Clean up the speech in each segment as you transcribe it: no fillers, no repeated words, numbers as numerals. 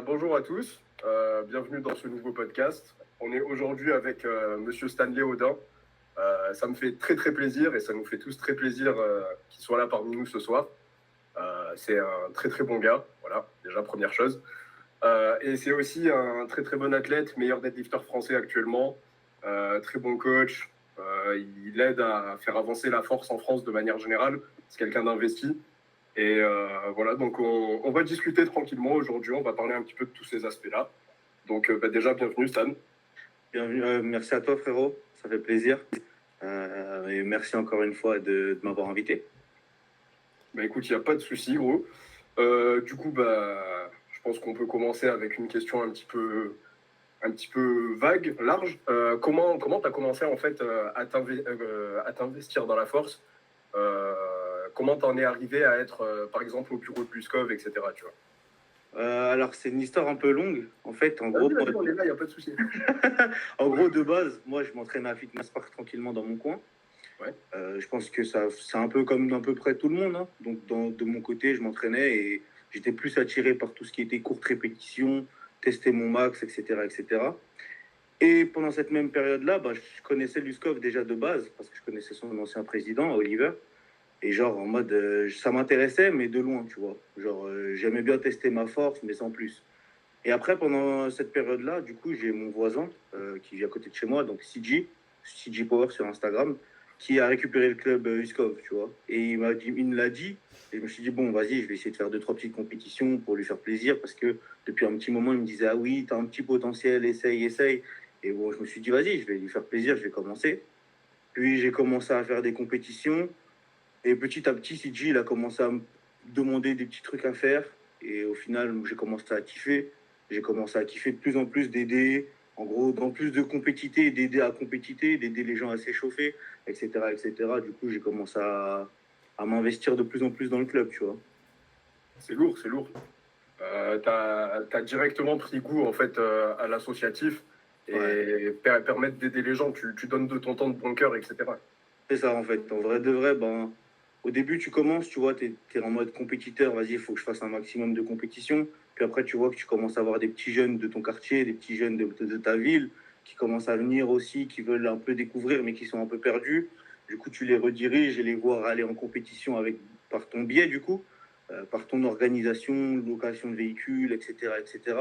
Bonjour à tous, bienvenue dans ce nouveau podcast. On est aujourd'hui avec Monsieur Stanley Audin. Ça me fait très très plaisir et ça nous fait tous très plaisir qu'il soit là parmi nous ce soir. C'est un très très bon gars, voilà, déjà première chose. Et c'est aussi un très très bon athlète, meilleur deadlifter français actuellement, très bon coach. Il aide à faire avancer la force en France de manière générale. C'est quelqu'un d'investi. Et voilà, donc on va discuter tranquillement aujourd'hui, on va parler un petit peu de tous ces aspects-là. Donc déjà, bienvenue Stan. Bienvenue, merci à toi frérot, ça fait plaisir. Et merci encore une fois de m'avoir invité. Écoute, il n'y a pas de souci, gros. Du coup, je pense qu'on peut commencer avec une question un petit peu vague, large. Comment tu as commencé en fait à t'investir dans la force? Comment t'en es arrivé à être, par exemple, au bureau de Luskov, etc. Tu vois. Alors c'est une histoire un peu longue. En fait, Vas-y, on est là, il n'y a pas de souci. En gros, de base, moi je m'entraîne à Fitness Park tranquillement dans mon coin. Ouais. Je pense que c'est un peu comme à peu près tout le monde, hein. Donc de mon côté, je m'entraînais et j'étais plus attiré par tout ce qui était courte répétition, tester mon max, etc., etc. Et pendant cette même période-là, je connaissais Luskov déjà de base parce que je connaissais son ancien président, Oliver. Et genre, en mode, ça m'intéressait, mais de loin, tu vois. Genre, j'aimais bien tester ma force, mais sans plus. Et après, pendant cette période-là, du coup, j'ai mon voisin qui vit à côté de chez moi, donc CG Power sur Instagram, qui a récupéré le club Uskov, tu vois. Et il me l'a dit, et je me suis dit, bon, vas-y, je vais essayer de faire deux, trois petites compétitions pour lui faire plaisir, parce que depuis un petit moment, il me disait, ah oui, t'as un petit potentiel, essaye, essaye. Et bon, je me suis dit, vas-y, je vais lui faire plaisir, je vais commencer. Puis j'ai commencé à faire des compétitions. Et petit à petit, CG, il a commencé à me demander des petits trucs à faire. Et au final, j'ai commencé à kiffer. J'ai commencé à kiffer de plus en plus, d'aider, en gros, dans plus de compétitivité, d'aider à compétiter, d'aider les gens à s'échauffer, etc., etc. Du coup, j'ai commencé à m'investir de plus en plus dans le club, tu vois. C'est lourd, c'est lourd. Tu as directement pris goût en fait à l'associatif Ouais. et permettre d'aider les gens. Tu donnes de ton temps de bon cœur, etc. C'est ça, en fait. En vrai de vrai, au début, tu commences, tu vois, tu es en mode compétiteur, vas-y, il faut que je fasse un maximum de compétition. Puis après, tu vois que tu commences à avoir des petits jeunes de ton quartier, des petits jeunes de ta ville qui commencent à venir aussi, qui veulent un peu découvrir, mais qui sont un peu perdus. Du coup, tu les rediriges et les voir aller en compétition par ton biais, du coup, par ton organisation, location de véhicules, etc., etc.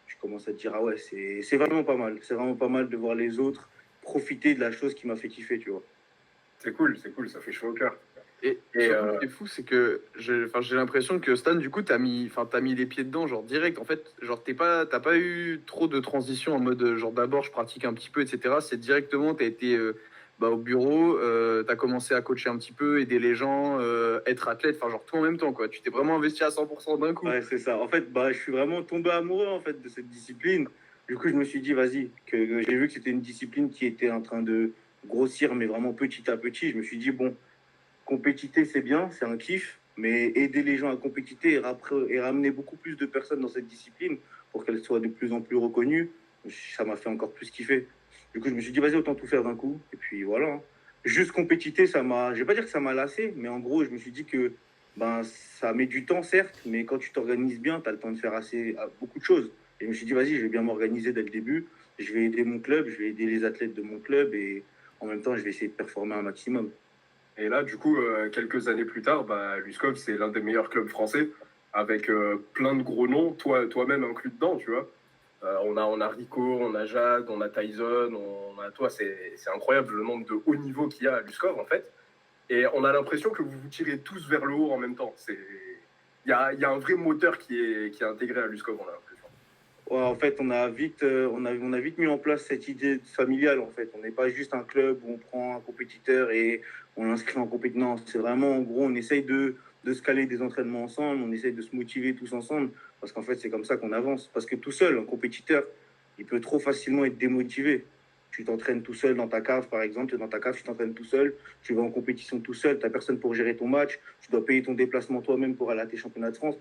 Tu commences à te dire, ah ouais, c'est vraiment pas mal. C'est vraiment pas mal de voir les autres profiter de la chose qui m'a fait kiffer, tu vois. C'est cool, ça fait chaud au cœur. Et surtout, ce qui est fou, c'est que j'ai l'impression que Stan, du coup, t'as mis les pieds dedans, genre direct. En fait, genre, t'as pas eu trop de transition en mode, genre, d'abord, je pratique un petit peu, etc. C'est directement, t'as été au bureau, t'as commencé à coacher un petit peu, aider les gens, être athlète, enfin, genre, tout en même temps, quoi. Tu t'es vraiment investi à 100% d'un coup. Ouais, c'est ça. En fait, je suis vraiment tombé amoureux en fait de cette discipline. Du coup, je me suis dit, vas-y, que j'ai vu que c'était une discipline qui était en train de grossir, mais vraiment petit à petit. Je me suis dit, bon, compétiter, c'est bien, c'est un kiff, mais aider les gens à compétiter et ramener beaucoup plus de personnes dans cette discipline pour qu'elle soit de plus en plus reconnue, ça m'a fait encore plus kiffer. Du coup, je me suis dit, vas-y, autant tout faire d'un coup. Et puis voilà, hein. Juste compétiter, je vais pas dire que ça m'a lassé, mais en gros, je me suis dit que ça met du temps, certes, mais quand tu t'organises bien, tu as le temps de faire beaucoup de choses. Et je me suis dit, vas-y, je vais bien m'organiser dès le début. Je vais aider mon club, je vais aider les athlètes de mon club et en même temps, je vais essayer de performer un maximum. Et là, du coup, quelques années plus tard, Luskov, c'est l'un des meilleurs clubs français avec plein de gros noms, toi-même inclus dedans, tu vois. On a Rico, on a Jade, on a Tyson, on a toi, c'est incroyable le nombre de hauts niveaux qu'il y a à Luskov, en fait. Et on a l'impression que vous vous tirez tous vers le haut en même temps. Il y a un vrai moteur qui est intégré à Luskov, on a l'impression. Ouais, en fait, on a vite mis en place cette idée familiale. En fait, on n'est pas juste un club où on prend un compétiteur et on l'inscrit en compétition. Non, c'est vraiment, en gros, on essaye de se caler des entraînements ensemble, on essaye de se motiver tous ensemble, parce qu'en fait, c'est comme ça qu'on avance. Parce que tout seul, un compétiteur, il peut trop facilement être démotivé. Tu t'entraînes tout seul dans ta cave, par exemple, tu es dans ta cave, tu t'entraînes tout seul, tu vas en compétition tout seul, tu n'as personne pour gérer ton match, tu dois payer ton déplacement toi-même pour aller à tes championnats de France.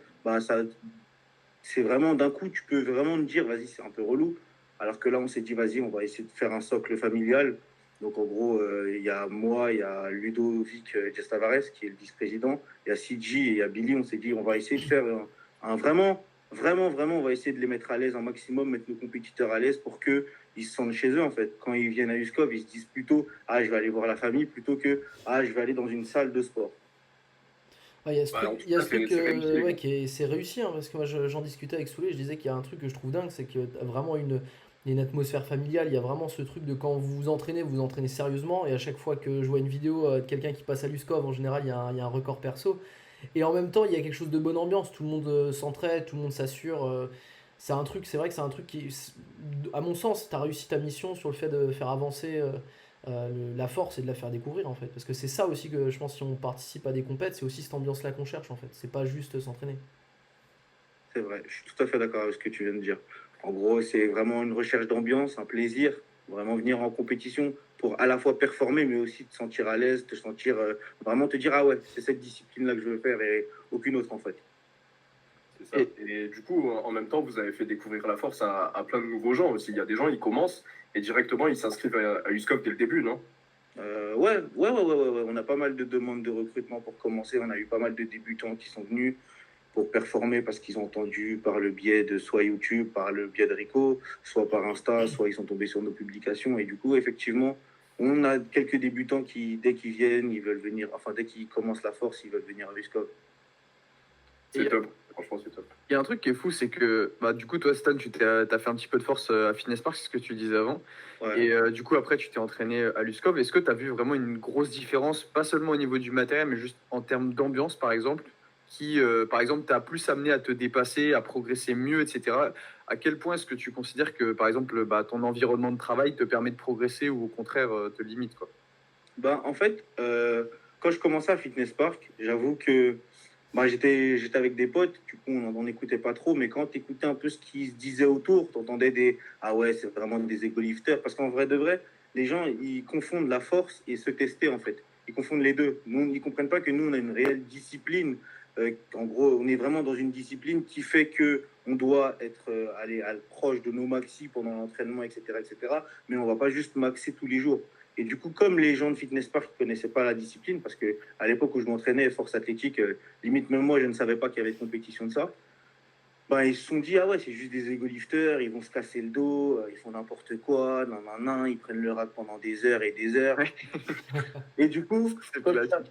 C'est vraiment d'un coup, tu peux vraiment te dire, vas-y, c'est un peu relou. Alors que là, on s'est dit, vas-y, on va essayer de faire un socle familial. Donc, en gros, il y a moi, il y a Ludovic Gestavares, qui est le vice-président, il y a CG et il y a Billy. On s'est dit, on va essayer de faire vraiment, vraiment, vraiment, on va essayer de les mettre à l'aise un maximum, mettre nos compétiteurs à l'aise pour qu'ils se sentent chez eux, en fait. Quand ils viennent à USCOV, ils se disent plutôt, ah, je vais aller voir la famille, plutôt que, ah, je vais aller dans une salle de sport. Ouais, il y a ce Bah, truc, en tout il y a cas, ce truc c'est réussi. ouais, c'est réussi, hein, parce que moi j'en discutais avec Souley, je disais qu'il y a un truc que je trouve dingue, c'est que t'as vraiment une atmosphère familiale, il y a vraiment ce truc de quand vous vous entraînez sérieusement, et à chaque fois que je vois une vidéo de quelqu'un qui passe à l'USCOV, en général il y a un record perso, et en même temps il y a quelque chose de bonne ambiance, tout le monde s'entraide, tout le monde s'assure, c'est un truc, c'est vrai que c'est un truc qui, à mon sens, t'as réussi ta mission sur le fait de faire avancer la force et de la faire découvrir en fait. Parce que c'est ça aussi que je pense si on participe à des compètes, c'est aussi cette ambiance-là qu'on cherche en fait. C'est pas juste s'entraîner. C'est vrai, je suis tout à fait d'accord avec ce que tu viens de dire. En gros, c'est vraiment une recherche d'ambiance, un plaisir, vraiment venir en compétition pour à la fois performer, mais aussi te sentir à l'aise, te sentir vraiment te dire, ah ouais, c'est cette discipline-là que je veux faire et aucune autre en fait. C'est ça. Et du coup, en même temps, vous avez fait découvrir la force à plein de nouveaux gens aussi. Il y a des gens, ils commencent et directement, ils s'inscrivent à USCOP dès le début, non? Ouais. On a pas mal de demandes de recrutement pour commencer. On a eu pas mal de débutants qui sont venus pour performer parce qu'ils ont entendu par le biais de soit YouTube, par le biais de Rico, soit par Insta, soit ils sont tombés sur nos publications. Et du coup, effectivement, on a quelques débutants qui, dès qu'ils viennent, ils veulent venir, enfin, dès qu'ils commencent la force, ils veulent venir à l'USCOP. C'est top. Franchement, c'est top. Il y a un truc qui est fou, c'est que bah, du coup, toi, Stan, t'as fait un petit peu de force à Fitness Park, c'est ce que tu disais avant. Ouais. Et du coup, après, tu t'es entraîné à l'USCOV. Est-ce que tu as vu vraiment une grosse différence, pas seulement au niveau du matériel, mais juste en termes d'ambiance, par exemple, qui, par exemple, t'a plus amené à te dépasser, à progresser mieux, etc. À quel point est-ce que tu considères que, par exemple, bah, ton environnement de travail te permet de progresser ou au contraire te limite, quoi? Ben, en fait, quand je commençais à Fitness Park, j'avoue que bah, j'étais avec des potes, du coup, on n'écoutait pas trop, mais quand tu écoutais un peu ce qui se disait autour, tu entendais des ah ouais, c'est vraiment des ego-lifters. Parce qu'en vrai de vrai, les gens, ils confondent la force et se tester, en fait. Ils confondent les deux. Nous, ils comprennent pas que nous, on a une réelle discipline. En gros, on est vraiment dans une discipline qui fait que on doit être aller proche de nos maxi pendant l'entraînement, etc., etc. Mais on va pas juste maxer tous les jours. Et du coup, comme les gens de Fitness Park ne connaissaient pas la discipline, parce que à l'époque où je m'entraînais, force athlétique, limite même moi, je ne savais pas qu'il y avait de compétition de ça, ben, ils se sont dit, ah ouais, c'est juste des ego-lifters, ils vont se casser le dos, ils font n'importe quoi, ils prennent le rack pendant des heures et des heures. Ouais. Et du coup, C'est quand, classique.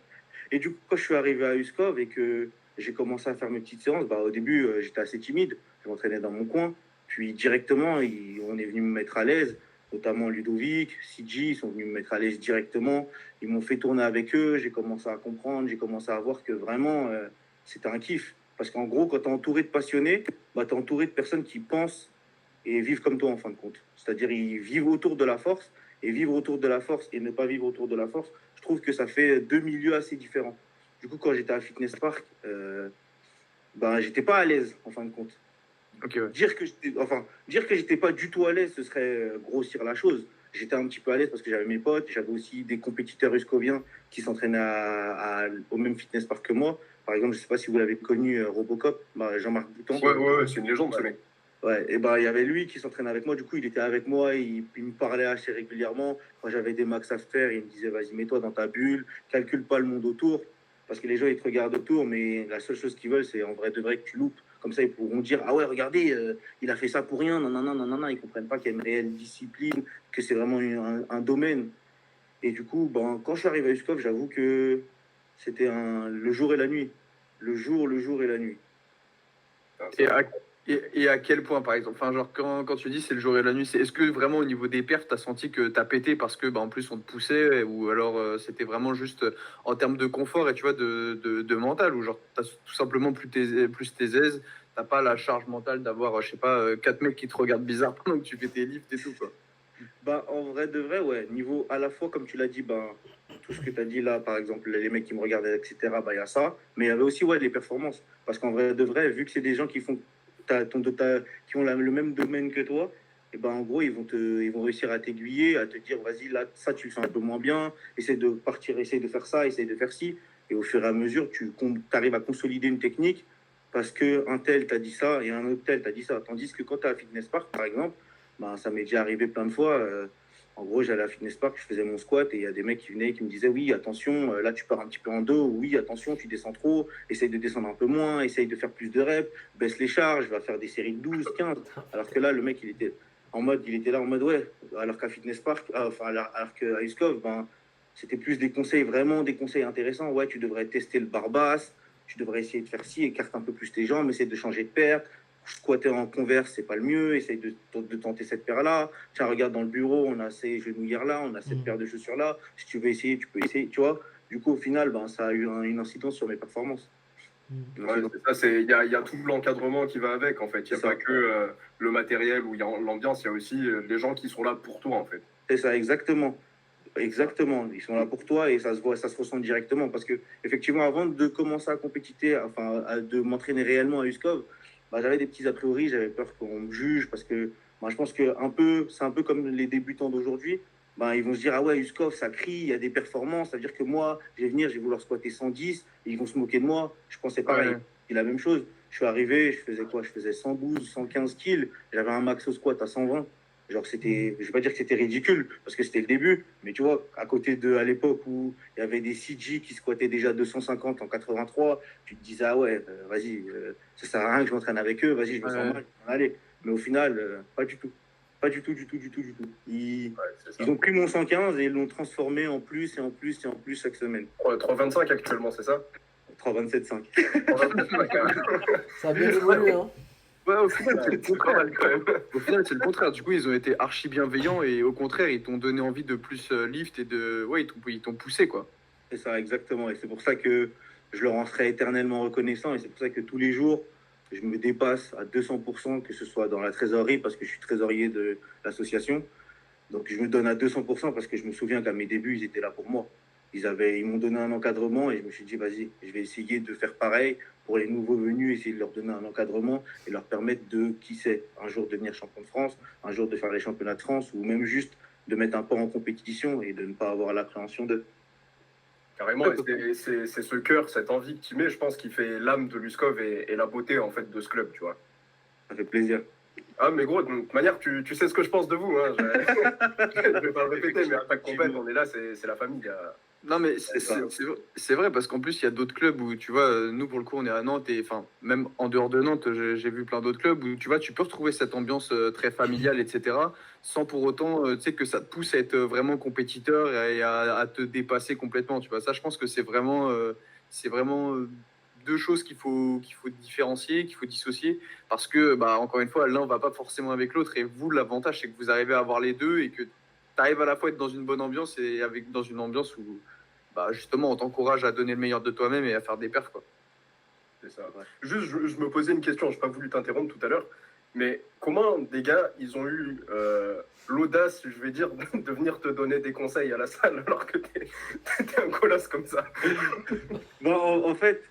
et du coup, quand je suis arrivé à USCOV et que j'ai commencé à faire mes petites séances, bah, au début, j'étais assez timide. Je m'entraînais dans mon coin. Puis directement, on est venu me mettre à l'aise, notamment Ludovic, CG, ils sont venus me mettre à l'aise directement. Ils m'ont fait tourner avec eux. J'ai commencé à comprendre, j'ai commencé à voir que vraiment, c'était un kiff. Parce qu'en gros, quand tu es entouré de passionnés, bah, tu es entouré de personnes qui pensent et vivent comme toi en fin de compte. C'est-à-dire, ils vivent autour de la force et vivre autour de la force et ne pas vivre autour de la force, je trouve que ça fait deux milieux assez différents. Du coup, quand j'étais à Fitness Park, ben, j'étais pas à l'aise en fin de compte. Ok, ouais. Dire que j'étais pas du tout à l'aise, ce serait grossir la chose. J'étais un petit peu à l'aise parce que j'avais mes potes, j'avais aussi des compétiteurs uscoviens qui s'entraînaient au même fitness park que moi. Par exemple, je sais pas si vous l'avez connu, Robocop, bah, Jean-Marc Boutan. Ouais, c'est une légende, ce mec. Ouais, et ben il y avait lui qui s'entraînait avec moi. Du coup, il était avec moi, il me parlait assez régulièrement. Quand j'avais des max à faire, il me disait vas-y, mets-toi dans ta bulle, calcule pas le monde autour. Parce que les gens, ils te regardent autour, mais la seule chose qu'ils veulent, c'est en vrai de vrai que tu loupes. Comme ça, ils pourront dire ah ouais, regardez, il a fait ça pour rien. Non, non, non, non, non, non. Ils comprennent pas qu'il y a une réelle discipline, que c'est vraiment un domaine. Et du coup, ben, quand je suis arrivé à USCOV, j'avoue que c'était le jour et la nuit. Le jour et la nuit. Et à quel point, par exemple, enfin, genre, quand tu dis c'est le jour et la nuit, est-ce que vraiment au niveau des perfs, t'as senti que t'as pété parce que, bah, en plus, on te poussait, ou alors c'était vraiment juste en termes de confort et tu vois, de mental, ou genre, t'as tout simplement plus tes aises, t'as pas la charge mentale d'avoir, je sais pas, quatre mecs qui te regardent bizarre pendant que tu fais tes lifts et tout, quoi. Bah, en vrai de vrai, ouais. Niveau à la fois, comme tu l'as dit, bah, tout ce que tu as dit là, par exemple, les mecs qui me regardaient, etc., bah, il y a ça. Mais il y avait aussi ouais, les performances. Parce qu'en vrai de vrai, vu que c'est des gens qui font qui ont le même domaine que toi, et ben en gros, ils vont réussir à t'aiguiller, à te dire, vas-y, là, ça, tu le fais un peu moins bien, essaie de partir, essaie de faire ça, essaie de faire ci. Et au fur et à mesure, tu arrives à consolider une technique parce qu'un tel t'a dit ça et un autre tel t'a dit ça. Tandis que quand tu es à Fitness Park, par exemple, ben, ça m'est déjà arrivé plein de fois. En gros, j'allais à Fitness Park, je faisais mon squat et il y a des mecs qui venaient qui me disaient oui, attention, là tu pars un petit peu en dos, oui, attention, tu descends trop, essaye de descendre un peu moins, essaye de faire plus de reps, baisse les charges, va faire des séries de 12, 15. Alors que là, le mec, il était là en mode ouais, alors qu'à Fitness Park, alors qu'à Uskov, ben, c'était plus des conseils, vraiment des conseils intéressants. Ouais, tu devrais tester le bar basse, tu devrais essayer de faire ci, écarte un peu plus tes jambes, essaye de changer de paire. Squatter en converse, c'est pas le mieux. Essaye de tenter cette paire-là. Tiens, regarde dans le bureau, on a ces genouillères-là, on a cette paire de chaussures-là. Si tu veux essayer, tu peux essayer, tu vois. Du coup, au final, ben, ça a eu une incidence sur mes performances. Ouais, c'est ça, il y a tout l'encadrement qui va avec, en fait. Il n'y a pas que le matériel ou l'ambiance, il y a aussi les gens qui sont là pour toi, en fait. C'est ça, exactement. Exactement. Ils sont là pour toi et ça se voit, ça se ressent directement. Parce que, effectivement, avant de commencer à compétiter, enfin, de m'entraîner réellement à Uskov, bah, j'avais des petits a priori, j'avais peur qu'on me juge parce que bah, je pense que c'est un peu comme les débutants d'aujourd'hui. Bah, ils vont se dire, ah ouais, Uskov, ça crie, il y a des performances. Ça veut dire que moi, je vais venir, je vais vouloir squatter 110 et ils vont se moquer de moi. Je pensais pareil. Ouais. C'est la même chose. Je suis arrivé, je faisais quoi? Je faisais 112, 115 kills. J'avais un max au squat à 120. Genre, c'était, je vais pas dire que c'était ridicule, parce que c'était le début, mais tu vois, à l'époque où il y avait des CG qui squattaient déjà 250 en 83, tu te disais, ah ouais, vas-y, ça sert à rien que je m'entraîne avec eux, vas-y, je me sens mal, allez. Mais au final, pas du tout. Pas du tout, du tout, du tout, du tout. Ils ont pris mon 115 et ils l'ont transformé en plus et en plus et en plus chaque semaine. 3,25 actuellement, c'est ça? 3,27,5. Ça a bien évolué, hein. Ouais, au final, c'est le contraire. Au final, c'est le contraire. Du coup, ils ont été archi bienveillants et au contraire, ils t'ont donné envie de plus lift et de. Ouais, ils t'ont poussé, quoi. C'est ça, exactement. Et c'est pour ça que je leur en serai éternellement reconnaissant. Et c'est pour ça que tous les jours, je me dépasse à 200%, que ce soit dans la trésorerie, parce que je suis trésorier de l'association. Donc je me donne à 200% parce que je me souviens qu'à mes débuts, ils étaient là pour moi. Ils m'ont donné un encadrement et je me suis dit, vas-y, je vais essayer de faire pareil pour les nouveaux venus, essayer de leur donner un encadrement et leur permettre de, qui sait, un jour devenir champion de France, un jour de faire les championnats de France ou même juste de mettre un pas en compétition et de ne pas avoir l'appréhension d'eux. Carrément, et c'est ce cœur, cette envie que tu mets, je pense, qui fait l'âme de l'USCOV et la beauté, en fait, de ce club, tu vois. Ça fait plaisir. Ah, mais gros, de toute manière, tu sais ce que je pense de vous. Hein. Je vais pas le répéter, mais à chaque compète, on est là, c'est la famille. Non, mais c'est vrai, parce qu'en plus, il y a d'autres clubs où, tu vois, nous, pour le coup, on est à Nantes, et enfin, même en dehors de Nantes, j'ai vu plein d'autres clubs où, tu vois, tu peux retrouver cette ambiance très familiale, etc., sans pour autant, tu sais, que ça te pousse à être vraiment compétiteur et à te dépasser complètement, tu vois. Ça, je pense que c'est vraiment, deux choses qu'il faut différencier, qu'il faut dissocier, parce que, bah, encore une fois, l'un va pas forcément avec l'autre, et vous, l'avantage, c'est que vous arrivez à avoir les deux, et que tu arrives à la fois à être dans une bonne ambiance et dans une ambiance où bah justement, on t'encourage à donner le meilleur de toi-même et à faire des perfs, quoi. C'est ça. Ouais. Juste, je me posais une question, je n'ai pas voulu t'interrompre tout à l'heure, mais comment des gars, ils ont eu l'audace, je vais dire, de venir te donner des conseils à la salle alors que t'es un colosse comme ça? En fait,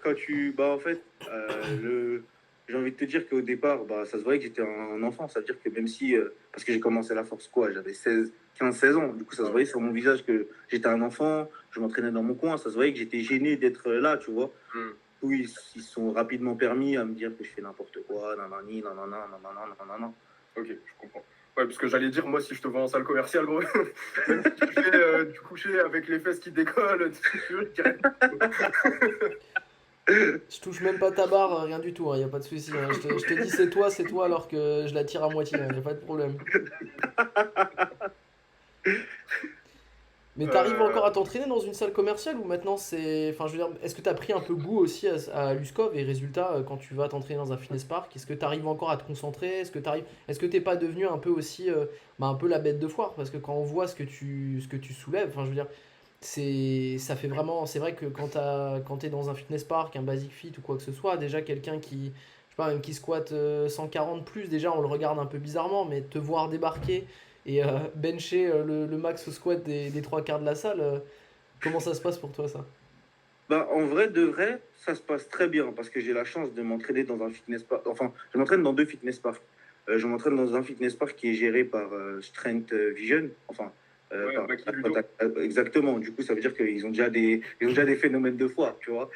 j'ai envie de te dire qu'au départ, bah, ça se voyait que j'étais un enfant. Ça veut dire que même si, parce que j'ai commencé la force quoi, j'avais 15-16 ans. Du coup, ça se voyait sur mon visage que j'étais un enfant, je m'entraînais dans mon coin. Ça se voyait que j'étais gêné d'être là, tu vois. Oui, ils se sont rapidement permis à me dire que je fais n'importe quoi, nanani, nanana, nanana, nanana. Ok, je comprends. Ouais, parce que j'allais dire, moi, si je te vois en salle commerciale, gros, même si tu fais du coucher avec les fesses qui décollent, je dirais. Je touche même pas ta barre, rien du tout, il n'y a pas de souci. Hein. Je te dis c'est toi, alors que je la tire à moitié, il n'y a pas de problème. Mais t'arrives encore à t'entraîner dans une salle commerciale ou maintenant c'est. Enfin, je veux dire, est-ce que t'as pris un peu goût aussi à l'USCOV et résultat, quand tu vas t'entraîner dans un fitness park, est-ce que t'arrives encore à te concentrer? Est-ce que t'es pas devenu un peu aussi un peu la bête de foire? Parce que quand on voit ce que tu soulèves, enfin, je veux dire, ça fait vraiment. C'est vrai que quand t'es dans un fitness park, un basic fit ou quoi que ce soit, déjà quelqu'un qui. Je sais pas, même qui squatte 140 plus, déjà on le regarde un peu bizarrement, mais te voir débarquer et bencher le max au squat des trois quarts de la salle, comment ça se passe pour toi ça? Bah, en vrai, de vrai, ça se passe très bien parce que j'ai la chance de m'entraîner dans un fitness park. Enfin, je m'entraîne dans deux fitness parks. Je m'entraîne dans un fitness park qui est géré par Strength Vision. Enfin, Ouais, exactement. Du coup, ça veut dire qu'ils ont déjà ils ont déjà des phénomènes de foire, tu vois.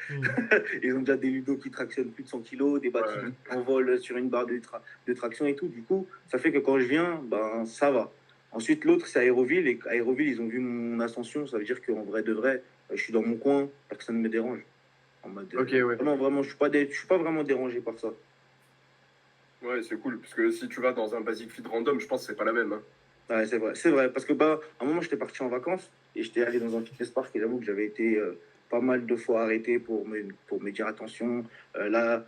Ils ont déjà des ludos qui tractionnent plus de 100 kilos, des batteries qui envolent sur une barre de traction et tout. Du coup, ça fait que quand je viens, ben, ça va. Ensuite, l'autre, c'est Aéroville. Et Aéroville, ils ont vu mon ascension. Ça veut dire qu'en vrai de vrai, je suis dans mon coin, personne ne me dérange. En mode, Ok, ouais. vraiment, je suis pas vraiment dérangé par ça. Ouais, c'est cool, parce que si tu vas dans un Basic Fit random, je pense que c'est pas la même. Hein. Ouais, c'est vrai. Parce que, bah, à un moment, j'étais parti en vacances et j'étais allé dans un fitness park et j'avoue que j'avais été pas mal de fois arrêté pour me dire attention. Là,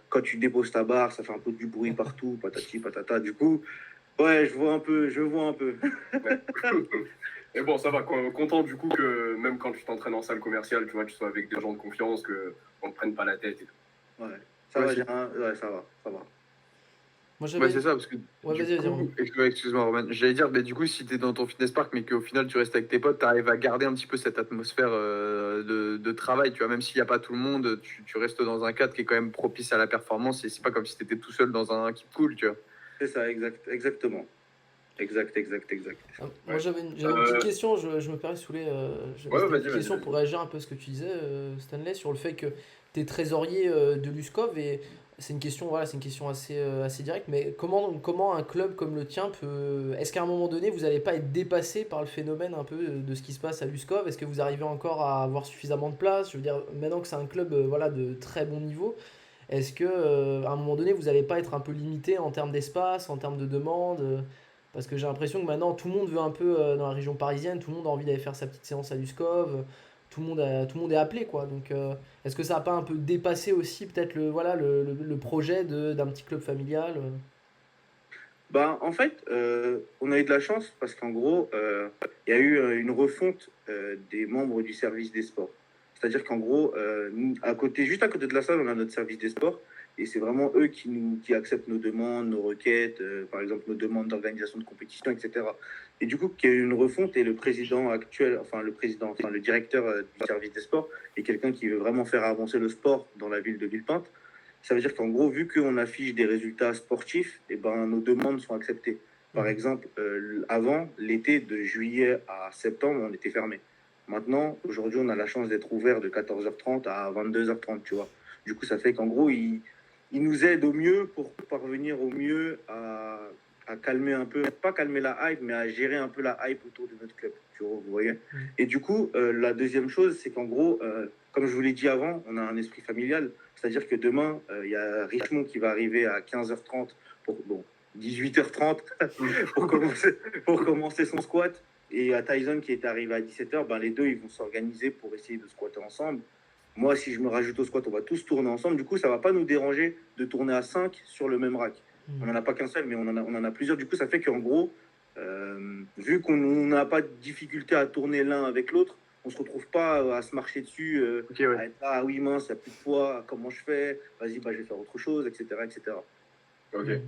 quand tu déposes ta barre, ça fait un peu du bruit partout, patati, patata. Du coup, ouais, je vois un peu. Ouais. Et bon, ça va, content du coup que même quand tu t'entraînes en salle commerciale, tu vois, tu sois avec des gens de confiance, qu'on ne te prenne pas la tête et tout. Ouais, ça Ouais, va, c'est ouais, ça va, ça va. Moi, ouais, j'avais. c'est ça, parce que Ouais, du vas-y, Romain. coup, excuse-moi, Roman, j'allais dire, mais du coup, si t'es dans ton fitness park, mais qu'au final tu restes avec tes potes, t'arrives à garder un petit peu cette atmosphère de travail, tu vois, même s'il n'y a pas tout le monde, tu restes dans un cadre qui est quand même propice à la performance et c'est pas comme si t'étais tout seul dans un keep cool, tu vois. C'est ça, exactement. Exact. Moi, Ouais. j'avais une petite question, je me permets de saouler. Ouais, C'était une vas-y, petite vas-y, question pour vas-y. réagir un peu à ce que tu disais, Stanley, sur le fait que tu es trésorier de l'USCOV. Et c'est une question, voilà, c'est une question assez directe. Mais comment un club comme le tien peut. Est-ce qu'à un moment donné, vous n'allez pas être dépassé par le phénomène un peu de ce qui se passe à l'USCOV? Est-ce que vous arrivez encore à avoir suffisamment de place? Je veux dire, maintenant que c'est un club voilà, de très bon niveau, est-ce que à un moment donné, vous n'allez pas être un peu limité en termes d'espace, en termes de demande? Parce que j'ai l'impression que maintenant, tout le monde veut un peu, dans la région parisienne, tout le monde a envie d'aller faire sa petite séance à Luskov, tout le monde est appelé, quoi. Donc, est-ce que ça n'a pas un peu dépassé aussi peut-être voilà, le projet d'un petit club familial? Bah, en fait, on a eu de la chance parce qu'en gros, il y a eu une refonte des membres du service des sports. C'est-à-dire qu'en gros, juste à côté de la salle, on a notre service des sports et c'est vraiment eux qui acceptent nos demandes, nos requêtes, par exemple nos demandes d'organisation de compétition, etc. Et du coup, qu'il y a eu une refonte et le président actuel, enfin le directeur du service des sports est quelqu'un qui veut vraiment faire avancer le sport dans la ville de Villepinte. Ça veut dire qu'en gros, vu qu'on affiche des résultats sportifs, eh ben, nos demandes sont acceptées. Par Mhm. exemple, avant, l'été de juillet à septembre, on était fermé. Maintenant, aujourd'hui, on a la chance d'être ouvert de 14h30 à 22h30, tu vois. Du coup, ça fait qu'en gros, ils nous aident au mieux pour parvenir au mieux à calmer un peu, pas calmer la hype, mais à gérer un peu la hype autour de notre club, tu vois, vous voyez. Mhm. Et du coup, la deuxième chose, c'est qu'en gros, comme je vous l'ai dit avant, on a un esprit familial. C'est-à-dire que demain, il y a Richemont qui va arriver à 15h30 bon, 18h30 pour commencer, pour commencer son squat. Et à Tyson qui est arrivé à 17h, ben les deux, ils vont s'organiser pour essayer de squatter ensemble. Moi, si je me rajoute au squat, on va tous tourner ensemble. Du coup, ça ne va pas nous déranger de tourner à 5 sur le même rack. On Mhm. n'en a pas qu'un seul, mais on en a plusieurs. Du coup, ça fait qu'en gros, vu qu'on n'a pas de difficulté à tourner l'un avec l'autre, on ne se retrouve pas à se marcher dessus, Ok, ouais. à être là, ah oui, mince, il n'y a plus de poids, comment je fais? Vas-y, bah, je vais faire autre chose, etc. etc. Ok. Mhm.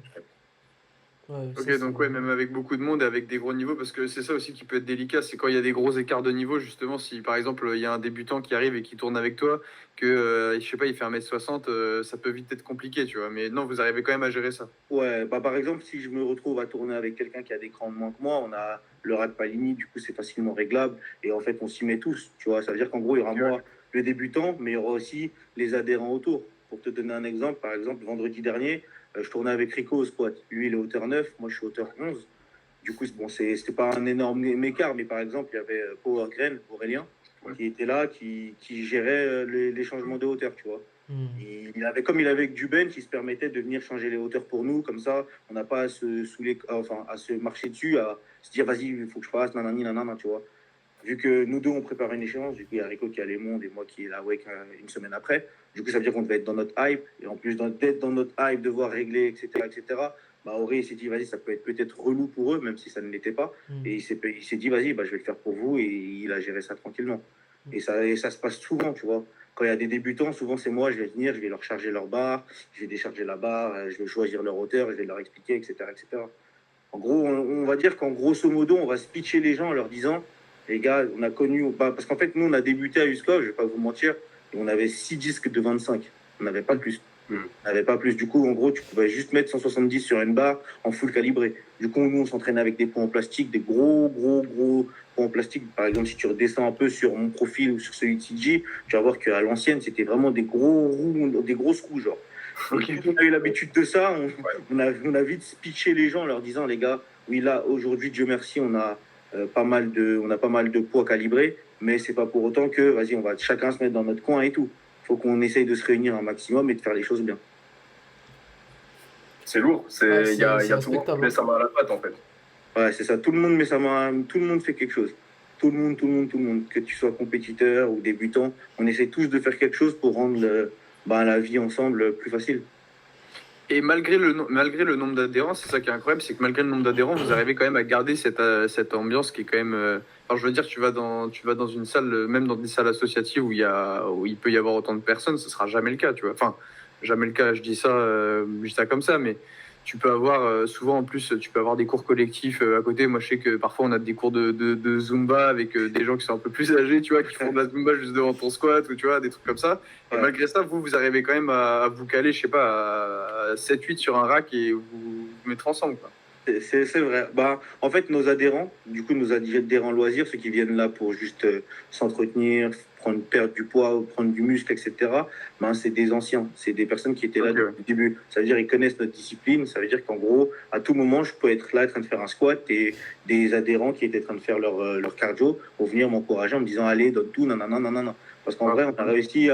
Ouais, Ok, ça c'est. donc ouais, même avec beaucoup de monde et avec des gros niveaux, parce que c'est ça aussi qui peut être délicat, c'est quand il y a des gros écarts de niveau, justement, si par exemple il y a un débutant qui arrive et qui tourne avec toi, que je sais pas, il fait 1m60, ça peut vite être compliqué, tu vois. Mais non, vous arrivez quand même à gérer ça. Ouais, bah, par exemple, si je me retrouve à tourner avec quelqu'un qui a des crans de moins que moi, on a le rack Palini, du coup, c'est facilement réglable. Et en fait, on s'y met tous, tu vois. Ça veut dire qu'en gros, il y aura Ok, ouais. moi, le débutant, mais il y aura aussi les adhérents autour. Pour te donner un exemple, par exemple, vendredi dernier, je tournais avec Rico au squat. Lui, il est hauteur 9, moi, je suis hauteur 11. Du coup, bon, c'était pas un énorme écart, mais par exemple, il y avait Power Grain, Aurélien, Ouais. qui était là, qui gérait les changements de hauteur, tu vois. Mhm. Comme il avait avec Duben qui se permettait de venir changer les hauteurs pour nous, comme ça, on n'a pas à à se marcher dessus, à se dire vas-y, il faut que je fasse, nanani, nanana, tu vois. Vu que nous deux, on prépare une échéance, du coup, il y a Rico qui a les mondes et moi qui est là avec une semaine après. Du coup, ça veut dire qu'on devait être dans notre hype. Et en plus d'être dans notre hype, devoir régler, etc., bah, Auré s'est dit, vas-y, ça peut être peut-être relou pour eux, même si ça ne l'était pas. Et Mhm. il s'est dit, vas-y, bah, je vais le faire pour vous. Et il a géré ça tranquillement. Et ça se passe souvent, tu vois. Quand il y a des débutants, souvent c'est moi, je vais venir, je vais leur charger leur barre, je vais décharger la barre, je vais choisir leur hauteur, je vais leur expliquer, etc., etc. En gros, on va dire qu'en grosso modo, on va se pitcher les gens en leur disant, les gars, on a connu, bah, parce qu'en fait, nous, on a débuté à USCO, je ne vais pas vous mentir, et on avait 6 disques de 25. On n'avait pas plus. On n'avait pas plus. Du coup, en gros, tu pouvais juste mettre 170 sur une barre en full calibré. Du coup, nous, on s'entraînait avec des points en plastique, des gros points en plastique. Par exemple, si tu redescends un peu sur mon profil ou sur celui de CG, tu vas voir qu'à l'ancienne, c'était vraiment des grosses roues, genre. Ok. On a eu l'habitude de ça. On a vite pitché les gens en leur disant, les gars, oui, là, aujourd'hui, Dieu merci, on a pas mal de poids calibrés, mais c'est pas pour autant que, vas-y, on va chacun se mettre dans notre coin et tout. Faut qu'on essaye de se réunir un maximum et de faire les choses bien. C'est lourd. Ouais, Il y a, c'est y a tout le monde qui respectable, met hein. sa main à la pâte, en fait. Ouais, c'est ça. Tout le monde met sa main, tout le monde fait quelque chose. Tout le monde. Que tu sois compétiteur ou débutant, on essaie tous de faire quelque chose pour rendre la vie ensemble plus facile. Et malgré le nombre d'adhérents, c'est ça qui est incroyable, c'est que malgré le nombre d'adhérents, vous arrivez quand même à garder cette ambiance qui est quand même. Alors je veux dire, tu vas dans une salle, même dans des salles associatives où il peut y avoir autant de personnes, ce sera jamais le cas, tu vois. Enfin, jamais le cas, je dis ça comme ça, mais tu peux avoir souvent en plus, tu peux avoir des cours collectifs à côté. Moi, je sais que parfois on a des cours de Zumba avec des gens qui sont un peu plus âgés, tu vois, qui font de la Zumba juste devant ton squat ou tu vois, des trucs comme ça. Et Ouais. malgré ça, vous arrivez quand même à vous caler, je sais pas, à 7-8 sur un rack et vous mettre ensemble, quoi. C'est vrai. Bah, en fait, nos adhérents, du coup, nos adhérents loisirs, ceux qui viennent là pour juste s'entretenir, perdre du poids, ou prendre du muscle, etc., ben, c'est des anciens. C'est des personnes qui étaient là Ok. depuis le début. Ça veut dire qu'ils connaissent notre discipline. Ça veut dire qu'en gros, à tout moment, je peux être là en train de faire un squat et des adhérents qui étaient en train de faire leur cardio vont venir m'encourager en me disant, allez, donne tout, non, non, non, non, non, non. Parce qu'en Ah, vrai, on a réussi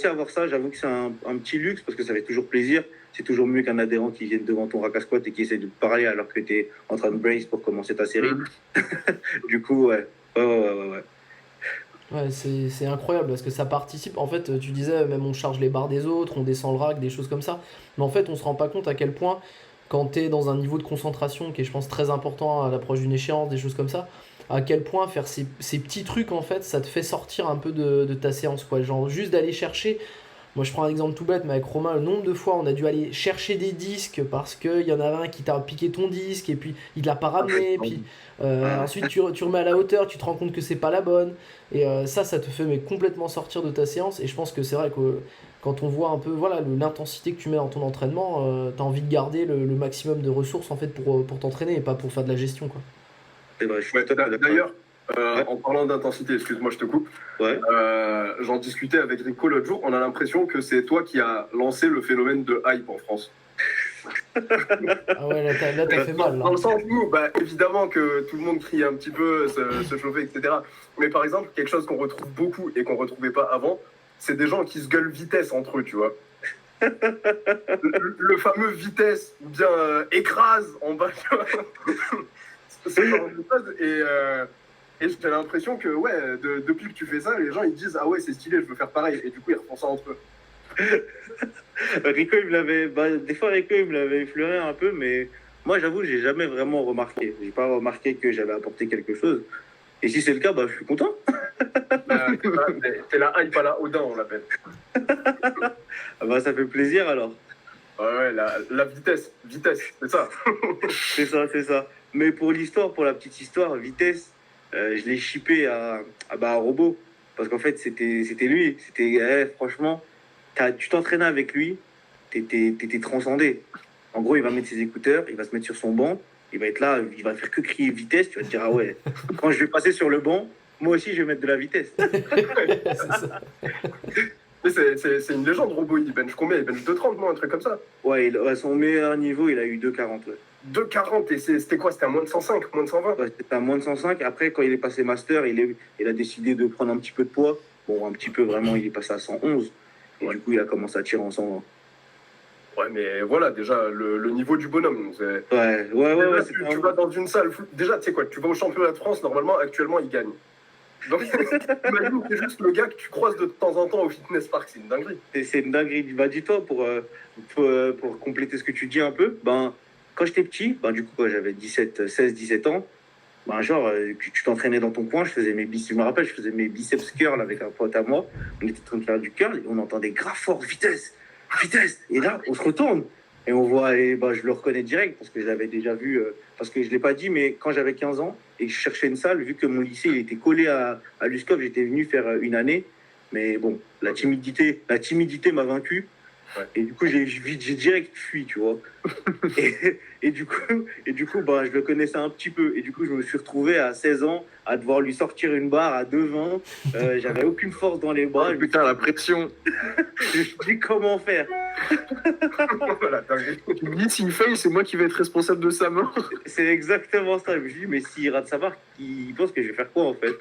à avoir ça. J'avoue que c'est un petit luxe parce que ça fait toujours plaisir. C'est toujours mieux qu'un adhérent qui vienne devant ton rack à squat et qui essaie de te parler alors que tu es en train de brace pour commencer ta série. Du coup, ouais. Ouais. Ouais, c'est incroyable parce que ça participe. En fait, tu disais, même on charge les barres des autres, on descend le rack, des choses comme ça. Mais en fait, on se rend pas compte à quel point, quand tu es dans un niveau de concentration qui est, je pense, très important à l'approche d'une échéance, des choses comme ça, à quel point faire ces petits trucs, en fait, ça te fait sortir un peu de ta séance, quoi. Genre, juste d'aller chercher. Moi, je prends un exemple tout bête, mais avec Romain, le nombre de fois on a dû aller chercher des disques parce qu'il y en avait un qui t'a piqué ton disque et puis il te l'a pas ramené. Puis ensuite, tu remets à la hauteur, tu te rends compte que c'est pas la bonne. Et ça te fait mais, complètement sortir de ta séance. Et je pense que c'est vrai que quand on voit un peu voilà, l'intensité que tu mets dans ton entraînement, tu as envie de garder le maximum de ressources en fait pour t'entraîner et pas pour faire de la gestion, quoi. C'est vrai, je suis Ouais, tout à fait d'accord. d'ailleurs, Ouais. en parlant d'intensité, excuse-moi, je te coupe. Ouais. J'en discutais avec Rico l'autre jour. On a l'impression que c'est toi qui as lancé le phénomène de hype en France. Ah ouais, là, t'as fait mal. Là. Dans le sens où, bah, évidemment que tout le monde crie un petit peu, se chauffer, etc. Mais par exemple, quelque chose qu'on retrouve beaucoup et qu'on retrouvait pas avant, c'est des gens qui se gueulent vitesse entre eux, tu vois. Le fameux vitesse, ou bien écrase en bas, tu vois. C'est genre de choses. Et j'ai l'impression que, ouais, depuis que tu fais ça, les gens ils disent, ah ouais, c'est stylé, je veux faire pareil. Et du coup, ils refont ça entre eux. Rico, des fois, Rico, il me l'avait effleuré un peu, mais moi, j'avoue, j'ai jamais vraiment remarqué. J'ai pas remarqué que j'avais apporté quelque chose. Et si c'est le cas, je suis content. C'est la hype à la Odin, on l'appelle. Ça fait plaisir alors. Ouais, la vitesse, c'est ça. C'est ça. Mais pour la petite histoire, vitesse, je l'ai shippé à Robot. Parce qu'en fait, c'était lui. Franchement, tu t'entraînais avec lui, t'étais transcendé. En gros, il va mettre ses écouteurs, il va se mettre sur son banc, il va être là, il va faire que crier vitesse. Tu vas te dire, ah ouais, quand je vais passer sur le banc, moi aussi, je vais mettre de la vitesse. C'est ça. Mais c'est une légende, Robot. Il bench combien? Il bench 2,30, non? Un truc comme ça. Ouais, à son meilleur niveau, il a eu 2,40. Ouais. 2,40, et c'était quoi? C'était à moins de 105, moins de 120? Ouais, c'était à moins de 105. Après, quand il est passé master, il a décidé de prendre un petit peu de poids. Bon, un petit peu, vraiment, il est passé à 111. Et du coup, il a commencé à tirer en 120. Ouais, mais voilà, déjà, le niveau du bonhomme. Ouais. Déjà, tu vas dans une salle. Déjà, tu sais quoi, tu vas au championnat de France, normalement, actuellement, il gagne. Donc, imagine, c'est juste le gars que tu croises de temps en temps au fitness park, c'est une dinguerie. C'est une dinguerie. Dis-toi, pour compléter ce que tu dis un peu, quand j'étais petit, du coup, quand j'avais 16, 17 ans, tu t'entraînais dans ton coin, je me rappelle, je faisais mes biceps curl avec un pote à moi, on était en train de faire du curl et on entendait grave fort, vitesse. Et là, on se retourne et on voit, je le reconnais direct parce que je l'avais déjà vu, parce que je ne l'ai pas dit, mais quand j'avais 15 ans et que je cherchais une salle, vu que mon lycée il était collé à l'USCOF, j'étais venu faire une année, mais bon, la timidité m'a vaincu. Ouais. Et du coup, j'ai direct fui, tu vois. Et du coup, bah, je le connaissais un petit peu. Et du coup, je me suis retrouvé à 16 ans à devoir lui sortir une barre à 2,20. J'avais aucune force dans les bras. Oh, putain, la pression. Je me suis dit comment faire. Voilà, dingue. Tu me dis, s'il fail, c'est moi qui vais être responsable de sa mort. C'est exactement ça. Je me suis dit, mais s'il rate sa barre, il pense que je vais faire quoi en fait?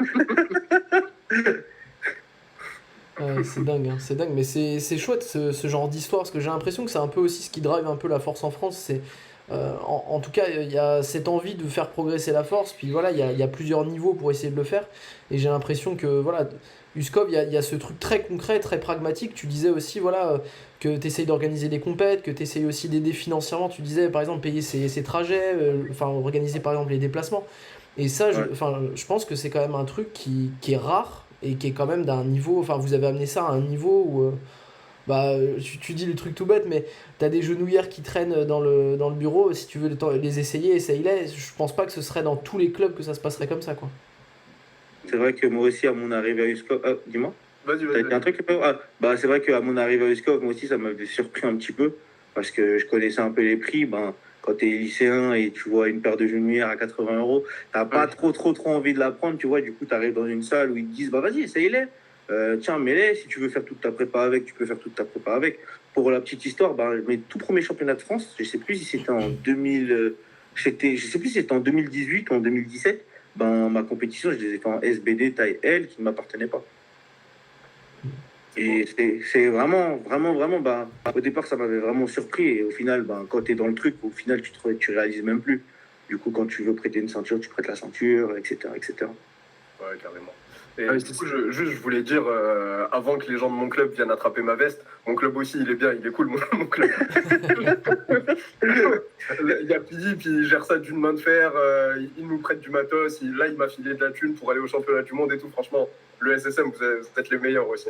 C'est dingue, hein, c'est dingue, mais c'est chouette ce genre d'histoire, parce que j'ai l'impression que c'est un peu aussi ce qui drive un peu la force en France. C'est, en tout cas, il y a cette envie de faire progresser la force, puis voilà, il y a plusieurs niveaux pour essayer de le faire, et j'ai l'impression que, voilà, Uskov, il y a ce truc très concret, très pragmatique. Tu disais aussi, voilà, que tu essayes d'organiser des compètes, que tu essayes aussi d'aider financièrement. Tu disais, par exemple, payer ses trajets, enfin, organiser par exemple les déplacements. Et ça, Ouais. enfin, je pense que c'est quand même un truc qui est rare et qui est quand même d'un niveau. Enfin, vous avez amené ça à un niveau où. Bah, tu dis le truc tout bête, mais t'as des genouillères qui traînent dans le bureau. Si tu veux les essayer, essaye-les. Je pense pas que ce serait dans tous les clubs que ça se passerait comme ça, quoi. C'est vrai que moi aussi, à mon arrivée à Uskov, dis-moi. Vas-y, T'as dit un truc? Bah, c'est vrai qu'à mon arrivée à Uskov, moi aussi, ça m'avait surpris un petit peu parce que je connaissais un peu les prix. Ben, quand tu es lycéen et tu vois une paire de genouillères à 80 euros, t'as pas trop envie de la prendre, tu vois. Du coup, tu arrives dans une salle où ils te disent, bah vas-y, essaye-les. Tiens, mets-les. Si tu veux faire toute ta prépa avec, tu peux faire toute ta prépa avec. Pour la petite histoire, ben, mes tout premiers championnats de France, je sais plus si c'était en 2000, je sais plus si c'était en 2018 ou en 2017. Ben, ma compétition, je les ai fait en SBD taille L qui ne m'appartenait pas. Et c'est vraiment, bah, au départ, ça m'avait vraiment surpris. Et au final, bah, quand tu es dans le truc, au final, tu réalises même plus. Du coup, quand tu veux prêter une ceinture, tu prêtes la ceinture, etc., etc. Ouais, carrément. Et du coup, je voulais dire, avant que les gens de mon club viennent attraper ma veste, mon club aussi, il est bien, il est cool, mon club. Il y a Pidi, puis il gère ça d'une main de fer, il nous prête du matos, là, il m'a filé de la thune pour aller au championnat du monde et tout. Franchement, le SSM, vous êtes les meilleurs aussi.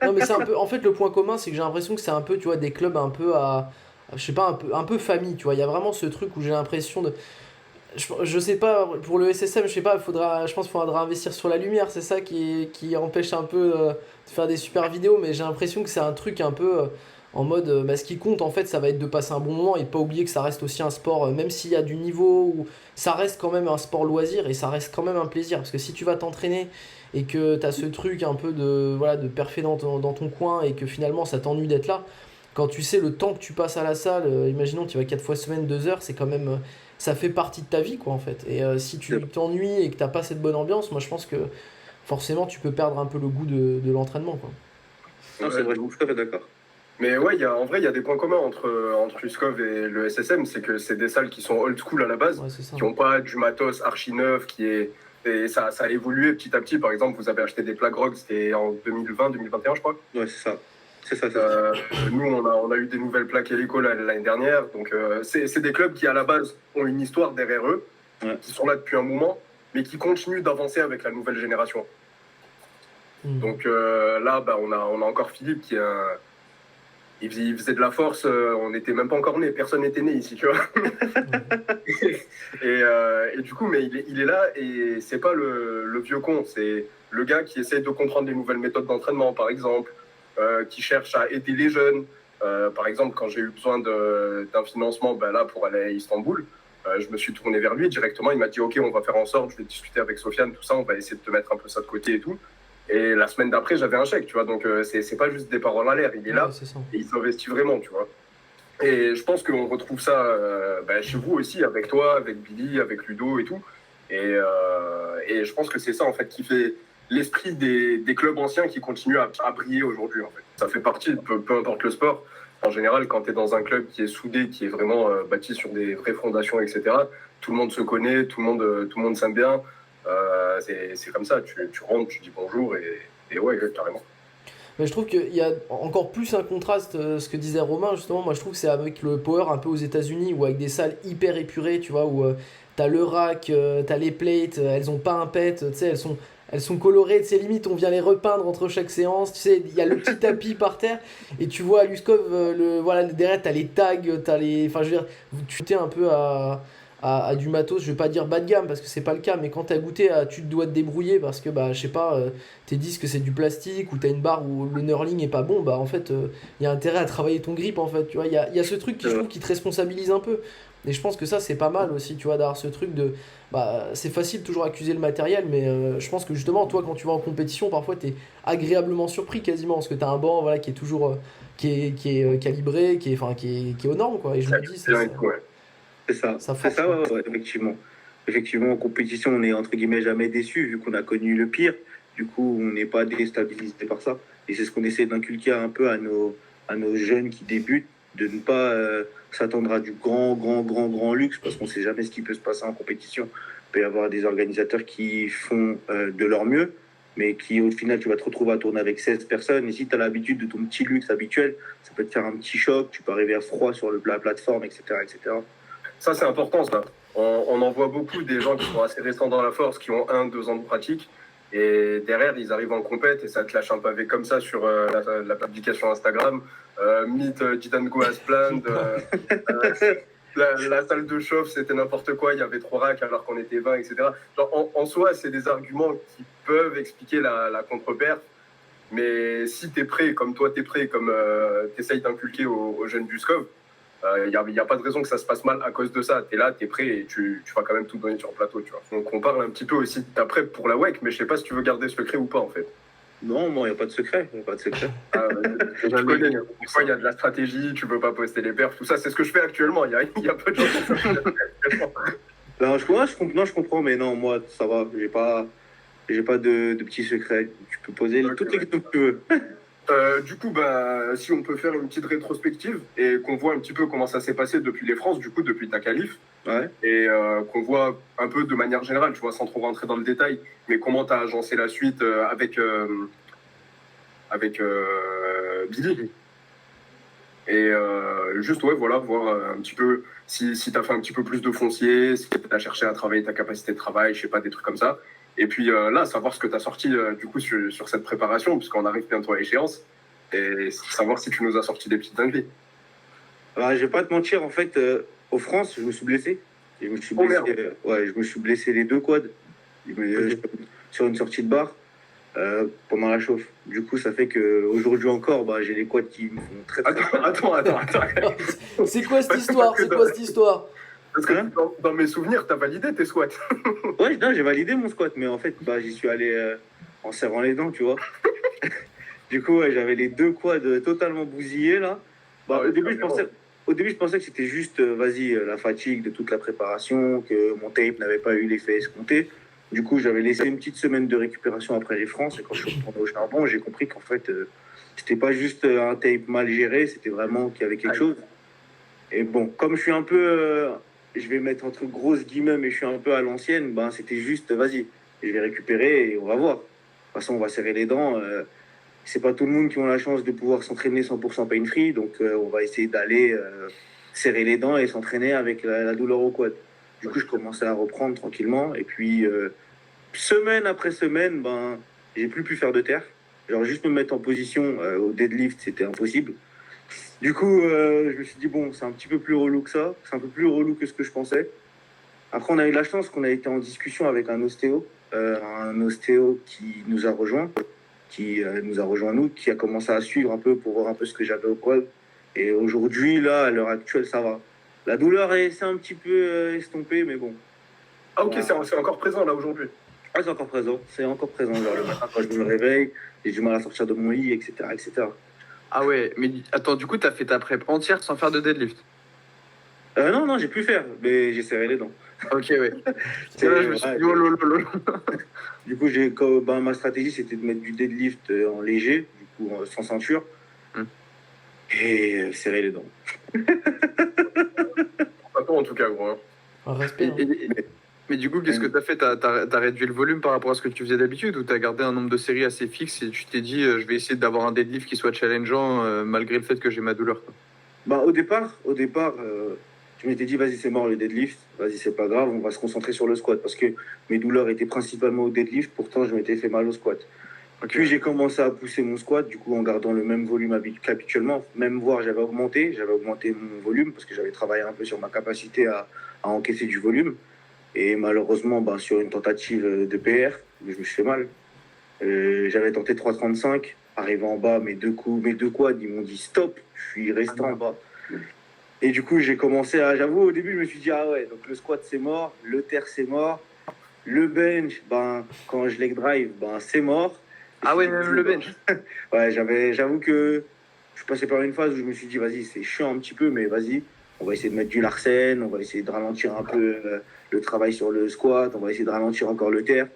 Non, mais c'est un peu. En fait, le point commun, c'est que j'ai l'impression que c'est un peu, tu vois, des clubs un peu je sais pas, un peu famille, tu vois. Il y a vraiment ce truc où j'ai l'impression de. Je sais pas, pour le SSM, je sais pas, je pense qu'il faudra investir sur la lumière, c'est ça qui empêche un peu de faire des super vidéos, mais j'ai l'impression que c'est un truc un peu en mode, bah, ce qui compte en fait, ça va être de passer un bon moment et de pas oublier que ça reste aussi un sport, même s'il y a du niveau, où ça reste quand même un sport loisir et ça reste quand même un plaisir, parce que si tu vas t'entraîner et que tu as ce truc un peu de, voilà, de parfait dans ton coin et que finalement ça t'ennuie d'être là, quand tu sais le temps que tu passes à la salle, imaginons tu vas 4 fois semaine, 2 heures, c'est quand même ça fait partie de ta vie, quoi, en fait. Et si tu t'ennuies et que t'as pas cette bonne ambiance, moi je pense que forcément tu peux perdre un peu le goût de l'entraînement, quoi. Non, c'est vrai, je suis tout à fait d'accord. Mais ouais, en vrai, il y a des points communs entre Uskov et le SSM, c'est que c'est des salles qui sont old school à la base, Ouais, c'est ça. qui n'ont pas du matos archi neuf, et ça a évolué petit à petit. Par exemple, vous avez acheté des plaques Rogue, c'était en 2020-2021, je crois. Ouais, c'est ça. C'est ça. Nous, on a eu des nouvelles plaques Helico l'année dernière. Donc, c'est des clubs qui, à la base, ont une histoire derrière eux, Ouais. qui sont là depuis un moment, mais qui continuent d'avancer avec la nouvelle génération. Donc là, bah, on a encore Philippe qui il faisait de la force, on n'était même pas encore né, personne n'était né ici, tu vois. Et du coup, mais il est là et c'est pas le vieux con, c'est le gars qui essaie de comprendre les nouvelles méthodes d'entraînement, par exemple, qui cherche à aider les jeunes. Par exemple, quand j'ai eu besoin d'un financement ben là, pour aller à Istanbul, je me suis tourné vers lui directement. Il m'a dit, OK, on va faire en sorte, je vais discuter avec Sofiane, tout ça, on va essayer de te mettre un peu ça de côté et tout. Et la semaine d'après, j'avais un chèque, tu vois. Donc, c'est pas juste des paroles à l'air. Il est là Ouais, c'est ça. et il s'investit vraiment, tu vois. Et je pense qu'on retrouve ça chez vous aussi, avec toi, avec Billy, avec Ludo et tout. Et je pense que c'est ça, en fait, qui fait l'esprit des clubs anciens qui continuent à briller aujourd'hui, en fait. Ça fait partie, peu importe le sport. En général, quand tu es dans un club qui est soudé, qui est vraiment bâti sur des vraies fondations, etc., tout le monde se connaît, tout le monde s'aime bien. C'est comme ça, tu rentres, tu dis bonjour et ouais, carrément. Mais je trouve qu'il y a encore plus un contraste, ce que disait Romain, justement. Moi, je trouve que c'est avec le power un peu aux États-Unis, ou avec des salles hyper épurées, tu vois, où t'as le rack, t'as les plates, elles ont pas un pet, tu sais, elles sont colorées, tu sais, limite, on vient les repeindre entre chaque séance, tu sais, il y a le petit tapis par terre, et tu vois à Luskov, voilà, derrière, t'as les tags, t'as les. Enfin, je veux dire, tu t'es un peu à du matos, je vais pas dire bas de gamme parce que c'est pas le cas, mais quand t'as goûté à tu te dois te débrouiller parce que bah je sais pas, tes disques c'est du plastique ou t'as une barre où le knurling est pas bon, bah en fait il y a intérêt à travailler ton grip en fait, tu vois, il y a ce truc qui je trouve qui te responsabilise un peu. Et je pense que ça c'est pas mal aussi, tu vois, d'avoir ce truc de bah c'est facile toujours accuser le matériel, mais je pense que justement toi quand tu vas en compétition, parfois t'es agréablement surpris quasiment parce que t'as un banc voilà qui est toujours calibré, qui est aux normes quoi. Et je me dis Bien et tout, ouais. ça C'est force ça, quoi. ouais, effectivement. Effectivement, en compétition, on est entre guillemets jamais déçu vu qu'on a connu le pire. Du coup, on n'est pas déstabilisé par ça. Et c'est ce qu'on essaie d'inculquer un peu à nos jeunes qui débutent, de ne pas s'attendre à du grand luxe parce qu'on ne sait jamais ce qui peut se passer en compétition. Il peut y avoir des organisateurs qui font de leur mieux, mais qui au final, tu vas te retrouver à tourner avec 16 personnes. Et si tu as l'habitude de ton petit luxe habituel, ça peut te faire un petit choc, tu peux arriver à froid sur la plateforme, etc., etc. Ça, c'est important, ça. On en voit beaucoup des gens qui sont assez récents dans la force, qui ont 1, 2 ans de pratique. Et derrière, ils arrivent en compète et ça te lâche un pavé comme ça sur la publication Instagram. Meet didn't go as planned. La salle de chauffe, c'était n'importe quoi. Il y avait 3 racks alors qu'on était 20, etc. Genre, en soi, c'est des arguments qui peuvent expliquer la contre-perf. Mais si tu es prêt, comme toi, tu es prêt, comme tu essayes d'inculquer aux jeunes du SCOV, il n'y a pas de raison que ça se passe mal à cause de ça. Tu es là, tu es prêt et tu vas quand même tout donner sur le plateau. Tu vois. Donc on parle un petit peu aussi de ta prep pour la WEC, mais je sais pas si tu veux garder secret ou pas en fait. Non, moi, il n'y a pas de secret. Y a pas de secret. Tu connais, des fois il y a de la stratégie, tu veux pas poster les perfs, tout ça, c'est ce que je fais actuellement. Il y a peu de gens qui savent ce que je fais actuellement. Ben, je comprends, mais non, moi, ça va. J'ai pas de petits secrets. Tu peux poser Ok, toutes les ouais. questions que tu veux. Du coup, bah, si on peut faire une petite rétrospective et qu'on voit un petit peu comment ça s'est passé depuis les France, du coup, depuis ta qualif, Ouais. et qu'on voit un peu de manière générale, tu vois, sans trop rentrer dans le détail, mais comment tu as agencé la suite avec Billy. Et juste, ouais, voilà, voir un petit peu si tu as fait un petit peu plus de foncier, si tu as cherché à travailler ta capacité de travail, je sais pas, des trucs comme ça. Et puis là, savoir ce que tu as sorti du coup sur cette préparation, puisqu'on arrive bientôt à l'échéance, et savoir si tu nous as sorti des petites dingueries. Alors, je vais pas te mentir, en fait, au France, je me suis blessé. Et je me suis Oh blessé, merde. ouais, je me suis blessé les 2 quads. Ok. Sur une sortie de barre pendant la chauffe. Du coup, ça fait que aujourd'hui encore, bah, j'ai les quads qui me font très Attends. C'est quoi cette histoire? C'est quoi cette histoire? Parce que Hein. dans mes souvenirs, tu as validé tes squats. Ouais, non, j'ai validé mon squat, mais en fait, bah, j'y suis allé en serrant les dents, tu vois. Du coup, ouais, j'avais les 2 quads totalement bousillés là. Bah, Ah ouais, au début, je pensais que c'était juste, vas-y, la fatigue de toute la préparation, que mon tape n'avait pas eu l'effet escompté. Du coup, j'avais laissé une petite semaine de récupération après les France. Et quand je suis retourné au charbon, j'ai compris qu'en fait, c'était pas juste un tape mal géré, c'était vraiment qu'il y avait quelque chose. Et bon, comme je suis un peu, je vais mettre entre grosses guillemets, mais je suis un peu à l'ancienne, ben, c'était juste, vas-y, je vais récupérer et on va voir. De toute façon, on va serrer les dents. C'est pas tout le monde qui a la chance de pouvoir s'entraîner 100% pain free, donc on va essayer d'aller serrer les dents et s'entraîner avec la douleur au quad. Du coup, je commençais à reprendre tranquillement, et puis semaine après semaine, ben, j'ai plus pu faire de terre. Genre juste me mettre en position au deadlift, c'était impossible. Du coup, je me suis dit, bon, c'est un petit peu plus relou que ça, c'est un peu plus relou que ce que je pensais. Après, on a eu la chance qu'on a été en discussion avec un ostéo qui nous a rejoint nous, qui a commencé à suivre un peu pour voir un peu ce que j'avais au quad. Et aujourd'hui, là, à l'heure actuelle, ça va. La douleur c'est un petit peu estompée, mais bon. Ah ok, c'est encore présent là aujourd'hui. Ah, c'est encore présent. C'est encore présent. Genre, le matin, quand je me réveille, j'ai du mal à sortir de mon lit, etc., etc. Ah ouais, mais attends, du coup, t'as fait ta prep entière sans faire de deadlift. Non, j'ai pu faire, mais j'ai serré les dents. Ok, ouais. C'est- Là, je me suis ouais, dit, oh lolo. Du coup, ma stratégie, c'était de mettre du deadlift en léger, du coup, sans ceinture, Hmm. et serrer les dents. Pas toi en tout cas, gros. Hein. Un respect. Hein. Mais du coup, qu'est-ce que t'as fait? T'as réduit le volume par rapport à ce que tu faisais d'habitude ou t'as gardé un nombre de séries assez fixe et tu t'es dit, je vais essayer d'avoir un deadlift qui soit challengeant malgré le fait que j'ai ma douleur, quoi. Bah, au départ, je m'étais dit, vas-y, c'est mort le deadlift, vas-y, c'est pas grave, on va se concentrer sur le squat, parce que mes douleurs étaient principalement au deadlift, pourtant je m'étais fait mal au squat. Ok. Puis j'ai commencé à pousser mon squat, du coup en gardant le même volume qu'habituellement, même voire j'avais augmenté mon volume parce que j'avais travaillé un peu sur ma capacité à encaisser du volume. Et malheureusement, ben, sur une tentative de PR, je me suis fait mal. J'avais tenté 3,35, arrivé en bas, mes deux quads, ils m'ont dit stop, je suis resté en bas. Et du coup, j'ai commencé à, j'avoue, au début, je me suis dit, ah ouais, donc le squat c'est mort, le terre c'est mort, le bench, ben, quand je leg drive, ben, c'est mort. Et Ah ouais, du même coup, le ben, bench. ouais, j'avoue que je passais par une phase où je me suis dit, vas-y, c'est chiant un petit peu, mais vas-y, on va essayer de mettre du Larsen, on va essayer de ralentir un peu le travail sur le squat, on va essayer de ralentir encore le terre.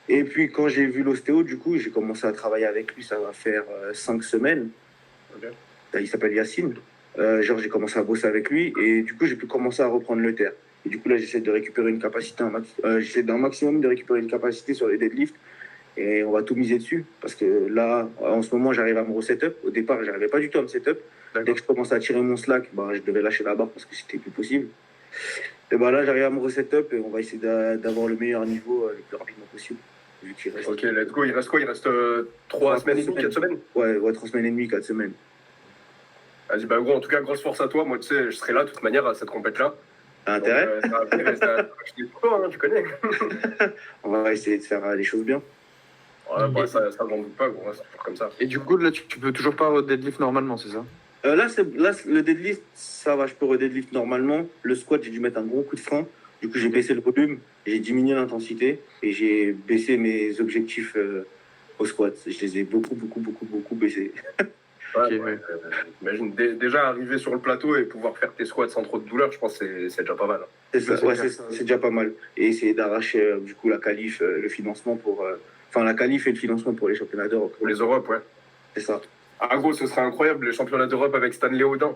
Et puis, quand j'ai vu l'ostéo, du coup, j'ai commencé à travailler avec lui, ça va faire 5 semaines. Ok. Il s'appelle Yacine. Genre, j'ai commencé à bosser avec lui et du coup, j'ai pu commencer à reprendre le terre. Et du coup, là, j'essaie de récupérer une capacité, j'essaie d'un maximum de récupérer une capacité sur les deadlifts et on va tout miser dessus parce que là, en ce moment, j'arrive à me reset-up. Au départ, j'arrivais pas du tout à me set-up. Dès que je commençais à tirer mon slack, bah, je devais lâcher la barre parce que c'était plus possible. Et bah là, j'arrive à me reset-up et on va essayer d'avoir le meilleur niveau le plus rapidement possible. Vu qu'il reste Ok, let's go. Il reste quoi? Il reste 3 3 semaines et demie, 4 semaines? Ouais, 3 semaines et demie, 4 semaines. Vas-y, bah gros, en tout cas, grosse force à toi. Moi, tu sais, je serai là de toute manière à cette compète-là. T'as Donc, intérêt? ça va venir et ça va acheter toi, hein, tu connais. On va essayer de faire les choses bien. Ouais, bah, ça j'en doute pas, gros. C'est toujours comme ça. Et du coup, là, tu peux toujours pas deadlift normalement, c'est ça? Là, le deadlift, ça va, je peux redeadlift normalement. Le squat, j'ai dû mettre un gros coup de frein. Du coup, j'ai baissé le volume, j'ai diminué l'intensité et j'ai baissé mes objectifs au squat. Je les ai beaucoup baissés. Ouais, Ok, ouais, ouais. imagine, déjà arriver sur le plateau et pouvoir faire tes squats sans trop de douleur, je pense que c'est déjà pas mal. C'est ça, C'est ouais, clair. c'est déjà pas mal. Et essayer d'arracher du coup la qualif, le financement pour. Enfin, la qualif et le financement pour les championnats d'Europe. Pour les Europes, ouais. C'est ça. Ah, gros, ce serait incroyable, les championnats d'Europe avec Stanley Audin.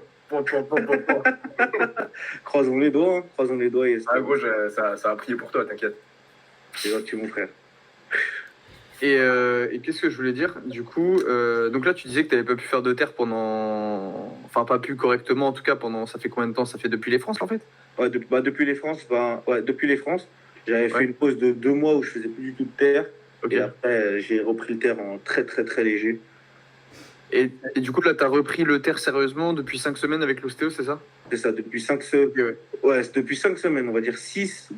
Croisons les doigts, hein. Croisons les doigts. Ah, gros, ça a prié pour toi, t'inquiète. C'est gentil, mon frère. Et qu'est-ce que je voulais dire? Du coup, donc là, tu disais que tu n'avais pas pu faire de terre pendant. Enfin, pas pu correctement, en tout cas, pendant. Ça fait combien de temps? Ça fait depuis les France, en fait? Ouais, depuis les France, depuis les France, j'avais fait une pause de 2 mois où je faisais plus du tout de terre. Ok. Et après, j'ai repris le terre en très léger. Et du coup, là, tu as repris le terre sérieusement depuis 5 semaines avec l'ostéo, c'est ça? C'est ça, depuis 5 ouais. depuis 5 semaines, on va dire 6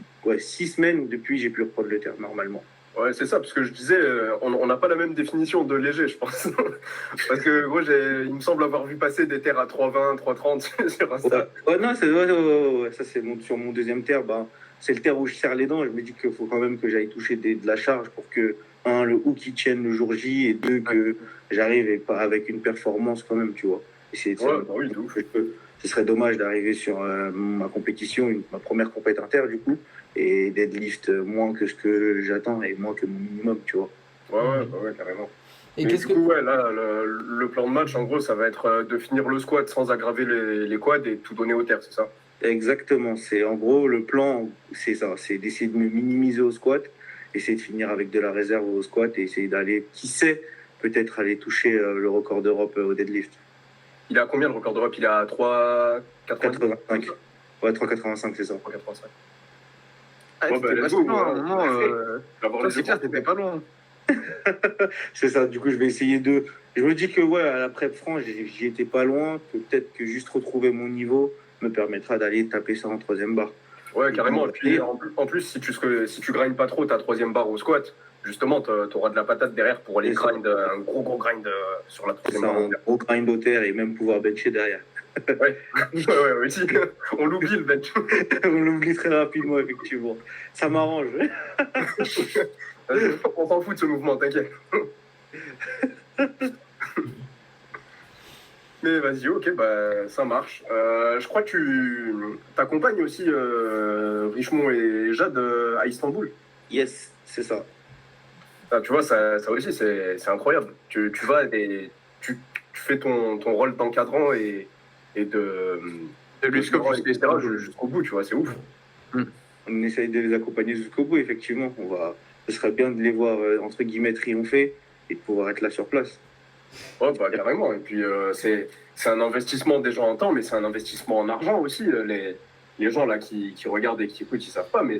semaines depuis j'ai pu reprendre le terre normalement. Ouais, c'est ça, parce que je disais, on n'a pas la même définition de léger, je pense. Parce que, gros, il me semble avoir vu passer des terres à 3,20, 3,30 sur Insta. Non, ça c'est sur mon deuxième terre. Bah, c'est le terre où je serre les dents. Je me dis qu'il faut quand même que j'aille toucher de la charge pour que, un, le hook il tienne le jour J et deux, que j'arrive et pas avec une performance quand même, tu vois. Et Ouais, bah oui, de ouf. Ce serait dommage d'arriver sur ma compétition, ma première compétition inter du coup, et deadlift moins que ce que j'attends et moins que mon minimum, tu vois. Ouais, carrément. Et Mais qu'est-ce du que. coup, ouais, là, le plan de match, en gros, ça va être de finir le squat sans aggraver les quads et tout donner au terre, c'est ça? Exactement, c'est en gros le plan, c'est ça, c'est d'essayer de me minimiser au squat, essayer de finir avec de la réserve au squat et essayer d'aller, qui sait, peut-être aller toucher le record d'Europe au deadlift. Il est à combien le record d'Europe? Il est à 3,85. 85. Ouais, 3,85, c'est ça. 3,85. Ah, Bon, bah, t'étais pas let's si go, loin à un ouais. moment. D'avoir Ça, les c'est clair, efforts. t'étais pas loin. C'est ça, du coup, je vais essayer de. Je me dis que, ouais, à la prep franc, j'y étais pas loin, que peut-être que juste retrouver mon niveau me permettra d'aller taper ça en troisième barre. Ouais, carrément. Et puis, en plus, si tu grindes pas trop ta troisième barre au squat, justement, tu auras de la patate derrière pour aller C'est ça. grind, un gros grind sur la C'est troisième ça, barre. un gros grind au terre et même pouvoir bencher derrière. Ouais, aussi. On l'oublie le bench. On l'oublie très rapidement, effectivement. Ça m'arrange. On s'en fout de ce mouvement, t'inquiète. Mais vas-y, ok, bah ça marche. Je crois que tu t'accompagnes aussi Richemont et Jade à Istanbul. Yes, c'est ça. Ah, tu vois, ça aussi, c'est incroyable. Tu vas et tu fais ton rôle d'encadrant et de L'uscope, etc. jusqu'au bout, tu vois, c'est ouf. On essaye de les accompagner jusqu'au bout, effectivement. Ce serait bien de les voir, entre guillemets, triompher et de pouvoir être là sur place. Ouais, bah carrément. Et puis, c'est un investissement déjà en temps, mais c'est un investissement en argent aussi. Les gens là qui regardent et qui écoutent, ils savent pas, mais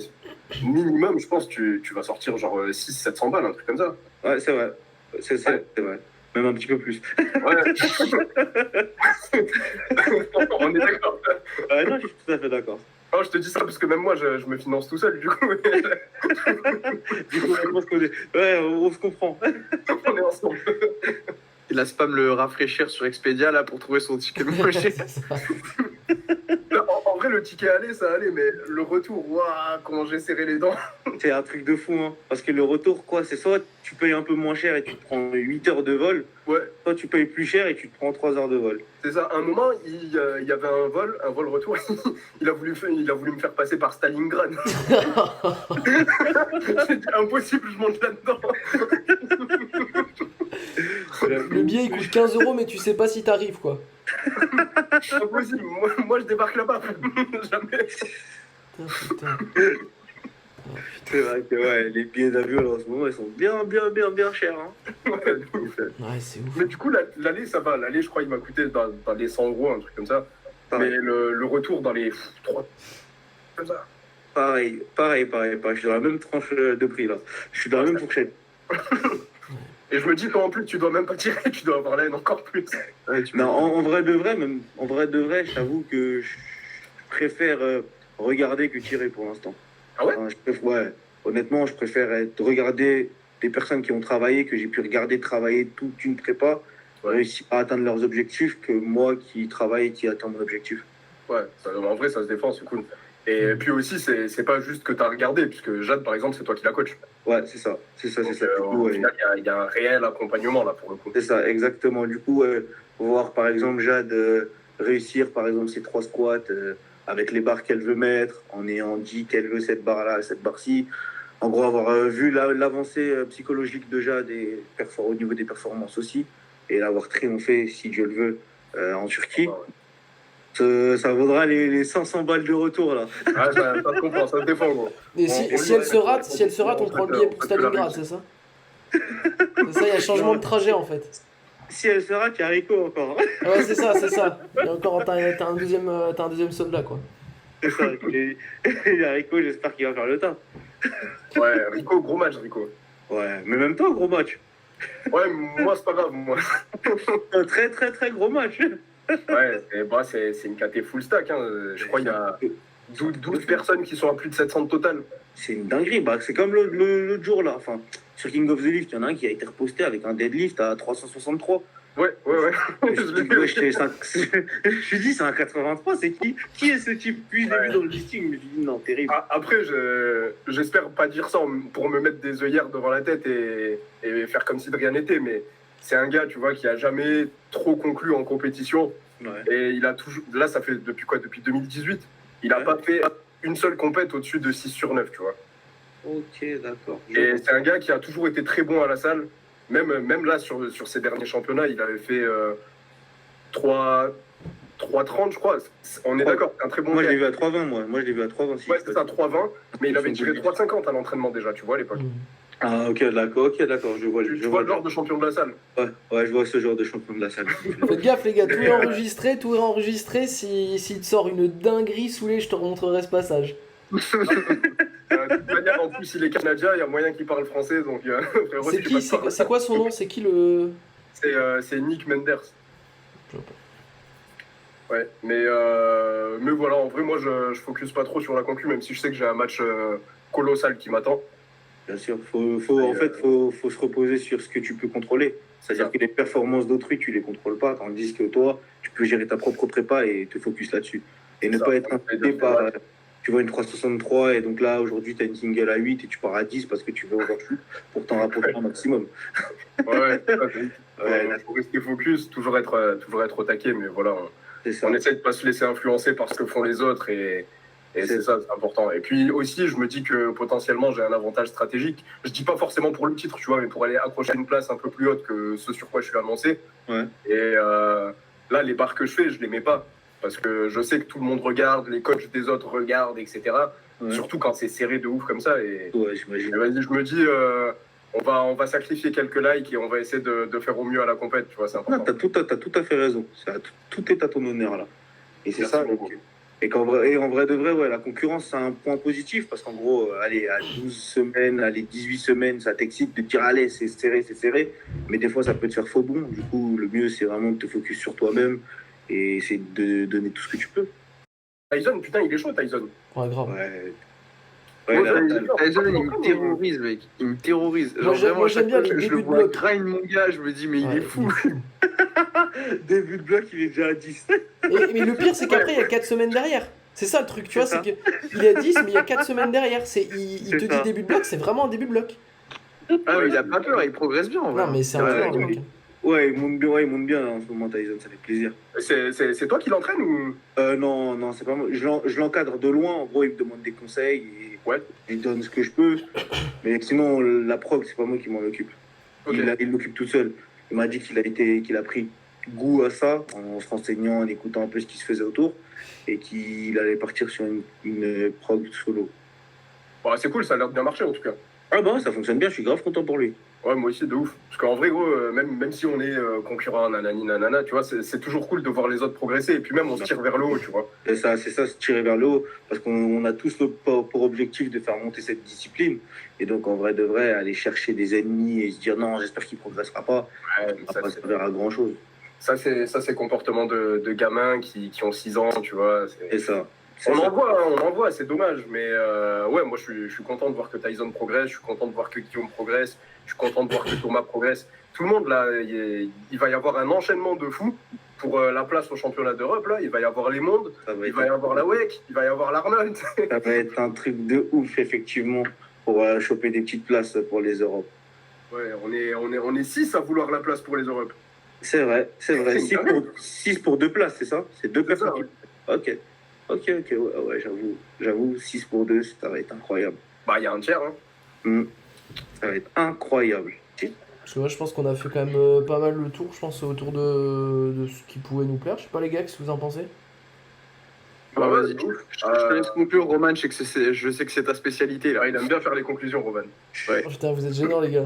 minimum, je pense, tu vas sortir genre 600-700 balles, un truc comme ça. Ouais, c'est vrai. C'est vrai. Même un petit peu plus. Ouais. On est d'accord. Non, je suis tout à fait d'accord. Non, je te dis ça parce que même moi, je me finance tout seul, du coup. Du coup, je pense qu'on est... Ouais, on se comprend. On est ensemble. Il a spam le rafraîchir sur Expedia là pour trouver son ticket moins cher. C'est ça. En vrai, le ticket aller, ça allait, mais le retour, waouh, comment j'ai serré les dents. C'est un truc de fou, hein. Parce que le retour, quoi, c'est soit tu payes un peu moins cher et tu te prends 8 heures de vol, Ouais, soit tu payes plus cher et tu te prends 3 heures de vol. c'est ça. À un moment, il y avait un vol retour. Il a voulu me faire passer par Stalingrad. J'ai dit impossible, je monte là-dedans. Le billet il coûte 15 euros, mais tu sais pas si t'arrives quoi. Impossible. Moi, je débarque là-bas. Jamais. Putain. C'est vrai que ouais, les billets d'avion là, en ce moment, ils sont bien chers. Hein. Ouais, de ouf. Ouais, c'est ouf. Mais du coup, l'aller, ça va. L'aller, je crois, il m'a coûté dans les 100 euros, un truc comme ça. Pareil. Mais le retour dans les 3. Comme ça. Pareil. Je suis dans la même tranche de prix là. Je suis dans la même fourchette. Et je me dis qu'en plus, tu dois même pas tirer, tu dois avoir la haine encore plus. Ouais, Non, en vrai de vrai, je t'avoue que je préfère regarder que tirer pour l'instant. Ah ouais? Ouais, honnêtement, je préfère regarder des personnes qui ont travaillé, que j'ai pu regarder travailler toute une prépa, Ouais. réussir à atteindre leurs objectifs, que moi qui travaille et qui atteins mon objectif. Ouais, en vrai, ça se défend, c'est cool. Et puis aussi, c'est pas juste que tu as regardé, puisque Jade, par exemple, c'est toi qui la coach. Ouais, c'est ça. Du coup, Au ouais. final, il y a un réel accompagnement là pour le coup. C'est ça, exactement. Du coup, voir par exemple Jade réussir par exemple ses 3 squats avec les barres qu'elle veut mettre, en ayant dit qu'elle veut cette barre-là, cette barre-ci. En gros, avoir vu l'avancée psychologique de Jade et au niveau des performances aussi, et l'avoir triomphé, si Dieu le veut, en Turquie. Ça vaudra les 500 balles de retour là. Ouais, ça se comprend, ça se défend, gros. Et si elle se rate, on prend le billet pour Stalingrad, c'est ça? C'est ça, il y a changement de trajet en fait. Si elle se rate, il y a Rico encore. Ouais, c'est ça. Il y a encore, t'as un deuxième soldat quoi. C'est ça. Il y a Rico, j'espère qu'il va faire le tas. Ouais, Rico, gros match, Rico. Ouais, mais même toi, gros match. Ouais, moi, c'est pas grave, moi. Un très très gros match. Ouais, c'est une KT full stack. Hein. Je crois qu'il y a 12 personnes qui sont à plus de 700 de total. C'est une dinguerie. Bah, c'est comme l'autre jour là. Enfin, sur King of the Lift, il y en a un qui a été reposté avec un deadlift à 363. Ouais. Je suis dit, c'est un 83. C'est qui? Qui est ce type? Puis j'ai vu dans le listing, mais je dis non, terrible. Après, j'espère pas dire ça pour me mettre des œillères devant la tête et faire comme si de rien n'était, mais c'est un gars, tu vois, qui a jamais trop conclu en compétition. Ouais. Et il a toujours. Là, ça fait depuis quoi? Depuis 2018. Il a pas fait une seule compète au-dessus de 6 sur 9, tu vois. Ok, d'accord. Et c'est un gars qui a toujours été très bon à la salle. Même là, sur ses derniers championnats, il avait fait 3,30, je crois. On est d'accord, c'est un très bon Moi, je gars. l'ai vu à 3,20, moi. Moi, je l'ai vu à 3,20. Si Ouais, c'est ça, 3,20. Mais il avait tiré 3,50 à l'entraînement déjà, tu vois, à l'époque. Ah, ok, d'accord, je vois. Tu vois le genre de champion de la salle. Ouais, je vois ce genre de champion de la salle. Faites gaffe les gars, tout est enregistré. S'il te sort une dinguerie saoulée, je te remontrerai ce passage. De toute manière, en plus, il est canadien, il y a moyen qu'il parle français, donc frérot, C'est qui? C'est quoi son nom? C'est qui le. C'est Nick Menders. Ouais, mais voilà, en vrai, moi, je focus pas trop sur la concu, même si je sais que j'ai un match colossal qui m'attend. Bien sûr, faut se reposer sur ce que tu peux contrôler. C'est-à-dire que les performances d'autrui, tu les contrôles pas, tandis que toi, tu peux gérer ta propre prépa et te focus là-dessus. Et ne pas être inquiété par, tu vois, une 363 et donc là, aujourd'hui, tu as une single à 8 et tu pars à 10 parce que tu veux overshoot pour t'en rapprocher un maximum. Ouais, faut rester focus, toujours être au taquet, mais voilà, on essaie de pas se laisser influencer par ce que font les autres et c'est ça, c'est important. Et puis aussi, je me dis que potentiellement, j'ai un avantage stratégique. Je dis pas forcément pour le titre, tu vois, mais pour aller accrocher une place un peu plus haute que ce sur quoi je suis annoncé. Ouais. Et là, les barres que je fais, je les mets pas. Parce que je sais que tout le monde regarde, les coachs des autres regardent, etc. Ouais. Surtout quand c'est serré de ouf comme ça. Et, ouais, j'imagine. Et vas-y, je me dis, on va sacrifier quelques likes et on va essayer de faire au mieux à la compète, tu vois, c'est important. T'as tout à fait raison. Tout est à ton honneur, là. Et c'est ça. En vrai de vrai, ouais, la concurrence, c'est un point positif parce qu'en gros, allez, à 12 semaines, allez, 18 semaines, ça t'excite de te dire, allez, c'est serré, c'est serré. Mais des fois, ça peut te faire faux bond. Du coup, le mieux, c'est vraiment de te focus sur toi-même et c'est de donner tout ce que tu peux. Tyson, putain, il est chaud, Tyson. Ouais, grave. Ouais. Moi, Ouais, Tyson, il me terrorise, mec. Il me terrorise. Genre, vraiment, à j'aime chaque bien fois les que je débuts le de vois bloc. grind, mon gars, je me dis, mais il Ouais, est fou. début de bloc, il est déjà à 10. Mais le pire, c'est qu'après, il y a 4 semaines derrière. C'est ça le truc, tu vois, C'est c'est qu'il est à 10, mais il y a 4 semaines derrière. Il C'est te dit ça. début de bloc, c'est vraiment un début de bloc. Ah, mais il a pas peur, il progresse bien, en vrai. Non, mais c'est un Ouais, tueur, le ouais, mec. Ouais, il monte bien en ce moment, Tyson, ça fait plaisir. C'est toi qui l'entraîne ou. Non, c'est pas moi. Je l'encadre de loin. En gros, il me demande des conseils et Ouais. je lui donne ce que je peux. Mais sinon, la prog, c'est pas moi qui m'en occupe. Ok. Il l'occupe tout seul. Il m'a dit qu'il a pris goût à ça en se renseignant, en écoutant un peu ce qui se faisait autour et qu'il allait partir sur une prog solo. Bon, c'est cool, ça a l'air de bien marcher en tout cas. Ah bah, ça fonctionne bien, je suis grave content pour lui. Ouais, moi aussi, de ouf. Parce qu'en vrai, gros, même si on est concurrent, nanani, nanana, tu vois, c'est toujours cool de voir les autres progresser. Et puis même, on se tire vers le haut, tu vois. C'est ça, se tirer vers le haut, parce qu'on a tous pour objectif de faire monter cette discipline. Et donc, en vrai de vrai, aller chercher des ennemis et se dire non, j'espère qu'il ne progressera pas, Ouais, mais ça ça, va pas servir à grand chose. c'est comportement de gamins qui ont 6 ans, tu vois. C'est ça. On en voit, c'est dommage. Mais ouais, moi, je suis content de voir que Tyson progresse. Je suis content de voir que Guillaume progresse. Je suis content de voir que Thomas progresse. Tout le monde, là, il va y avoir un enchaînement de fou pour la place au championnat d'Europe. Là, il va y avoir les mondes, il va y avoir la WEC, il va y avoir l'Arnold. Ça va être un truc de ouf, effectivement, pour choper des petites places pour les Europes. Ouais, on est 6 à vouloir la place pour les Europes. C'est vrai. 6 pour 2 places, c'est ça? C'est 2 places. ça, Ok, ouais, j'avoue, 6 pour 2, ça va être incroyable. Bah, il y a un tiers. Hein. Ça va être incroyable. Parce que moi, je pense qu'on a fait quand même pas mal le tour, je pense, autour de ce qui pouvait nous plaire. Je sais pas, les gars, qu'est-ce que vous en pensez? Bah, Ouais, vas-y, de ouf. je te laisse conclure, Roman, je sais que c'est ta spécialité, là. Il aime bien faire les conclusions, Roman. Ouais. Oh, putain, vous êtes gênants, les gars.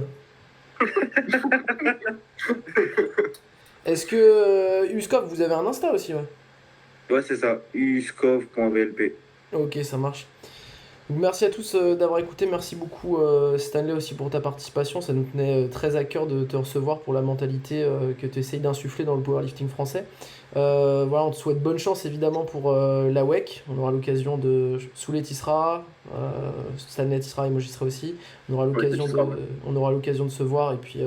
Est-ce que Uskov, vous avez un Insta aussi, ouais? Ouais, c'est ça, uskov.vlp. Ok, ça marche. Donc, merci à tous d'avoir écouté. Merci beaucoup Stanley aussi pour ta participation. Ça nous tenait très à cœur de te recevoir pour la mentalité que tu essayes d'insuffler dans le powerlifting français. Voilà, on te souhaite bonne chance évidemment pour la WEC. On aura l'occasion de. Souley t'y sera, Stanley t'y sera et moi j'y serai aussi. On aura l'occasion t'y seras, ouais. on aura l'occasion de se voir et puis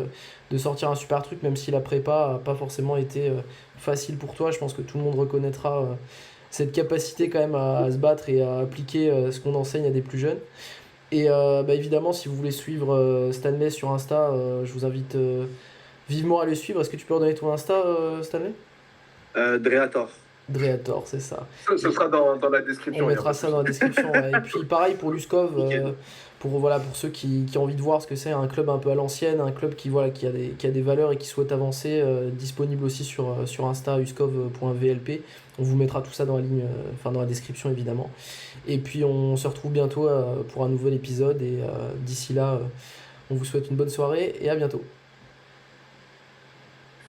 de sortir un super truc, même si la prépa n'a pas forcément été facile pour toi. Je pense que tout le monde reconnaîtra cette capacité quand même à se battre et à appliquer ce qu'on enseigne à des plus jeunes. Et bah, évidemment, si vous voulez suivre Stanley sur Insta, je vous invite vivement à le suivre. Est-ce que tu peux redonner ton Insta, Stanley? Dreator. Dreator, c'est ça. Ce sera dans la description. On mettra ça dans la description. Ouais. Et puis pareil pour Luskov, Nickel. pour ceux qui ont envie de voir ce que c'est, un club un peu à l'ancienne, un club qui a des valeurs et qui souhaite avancer, disponible aussi sur Insta, uskov.vlp. On vous mettra tout ça dans la ligne, dans la description évidemment. Et puis on se retrouve bientôt pour un nouvel épisode et d'ici là, on vous souhaite une bonne soirée et à bientôt.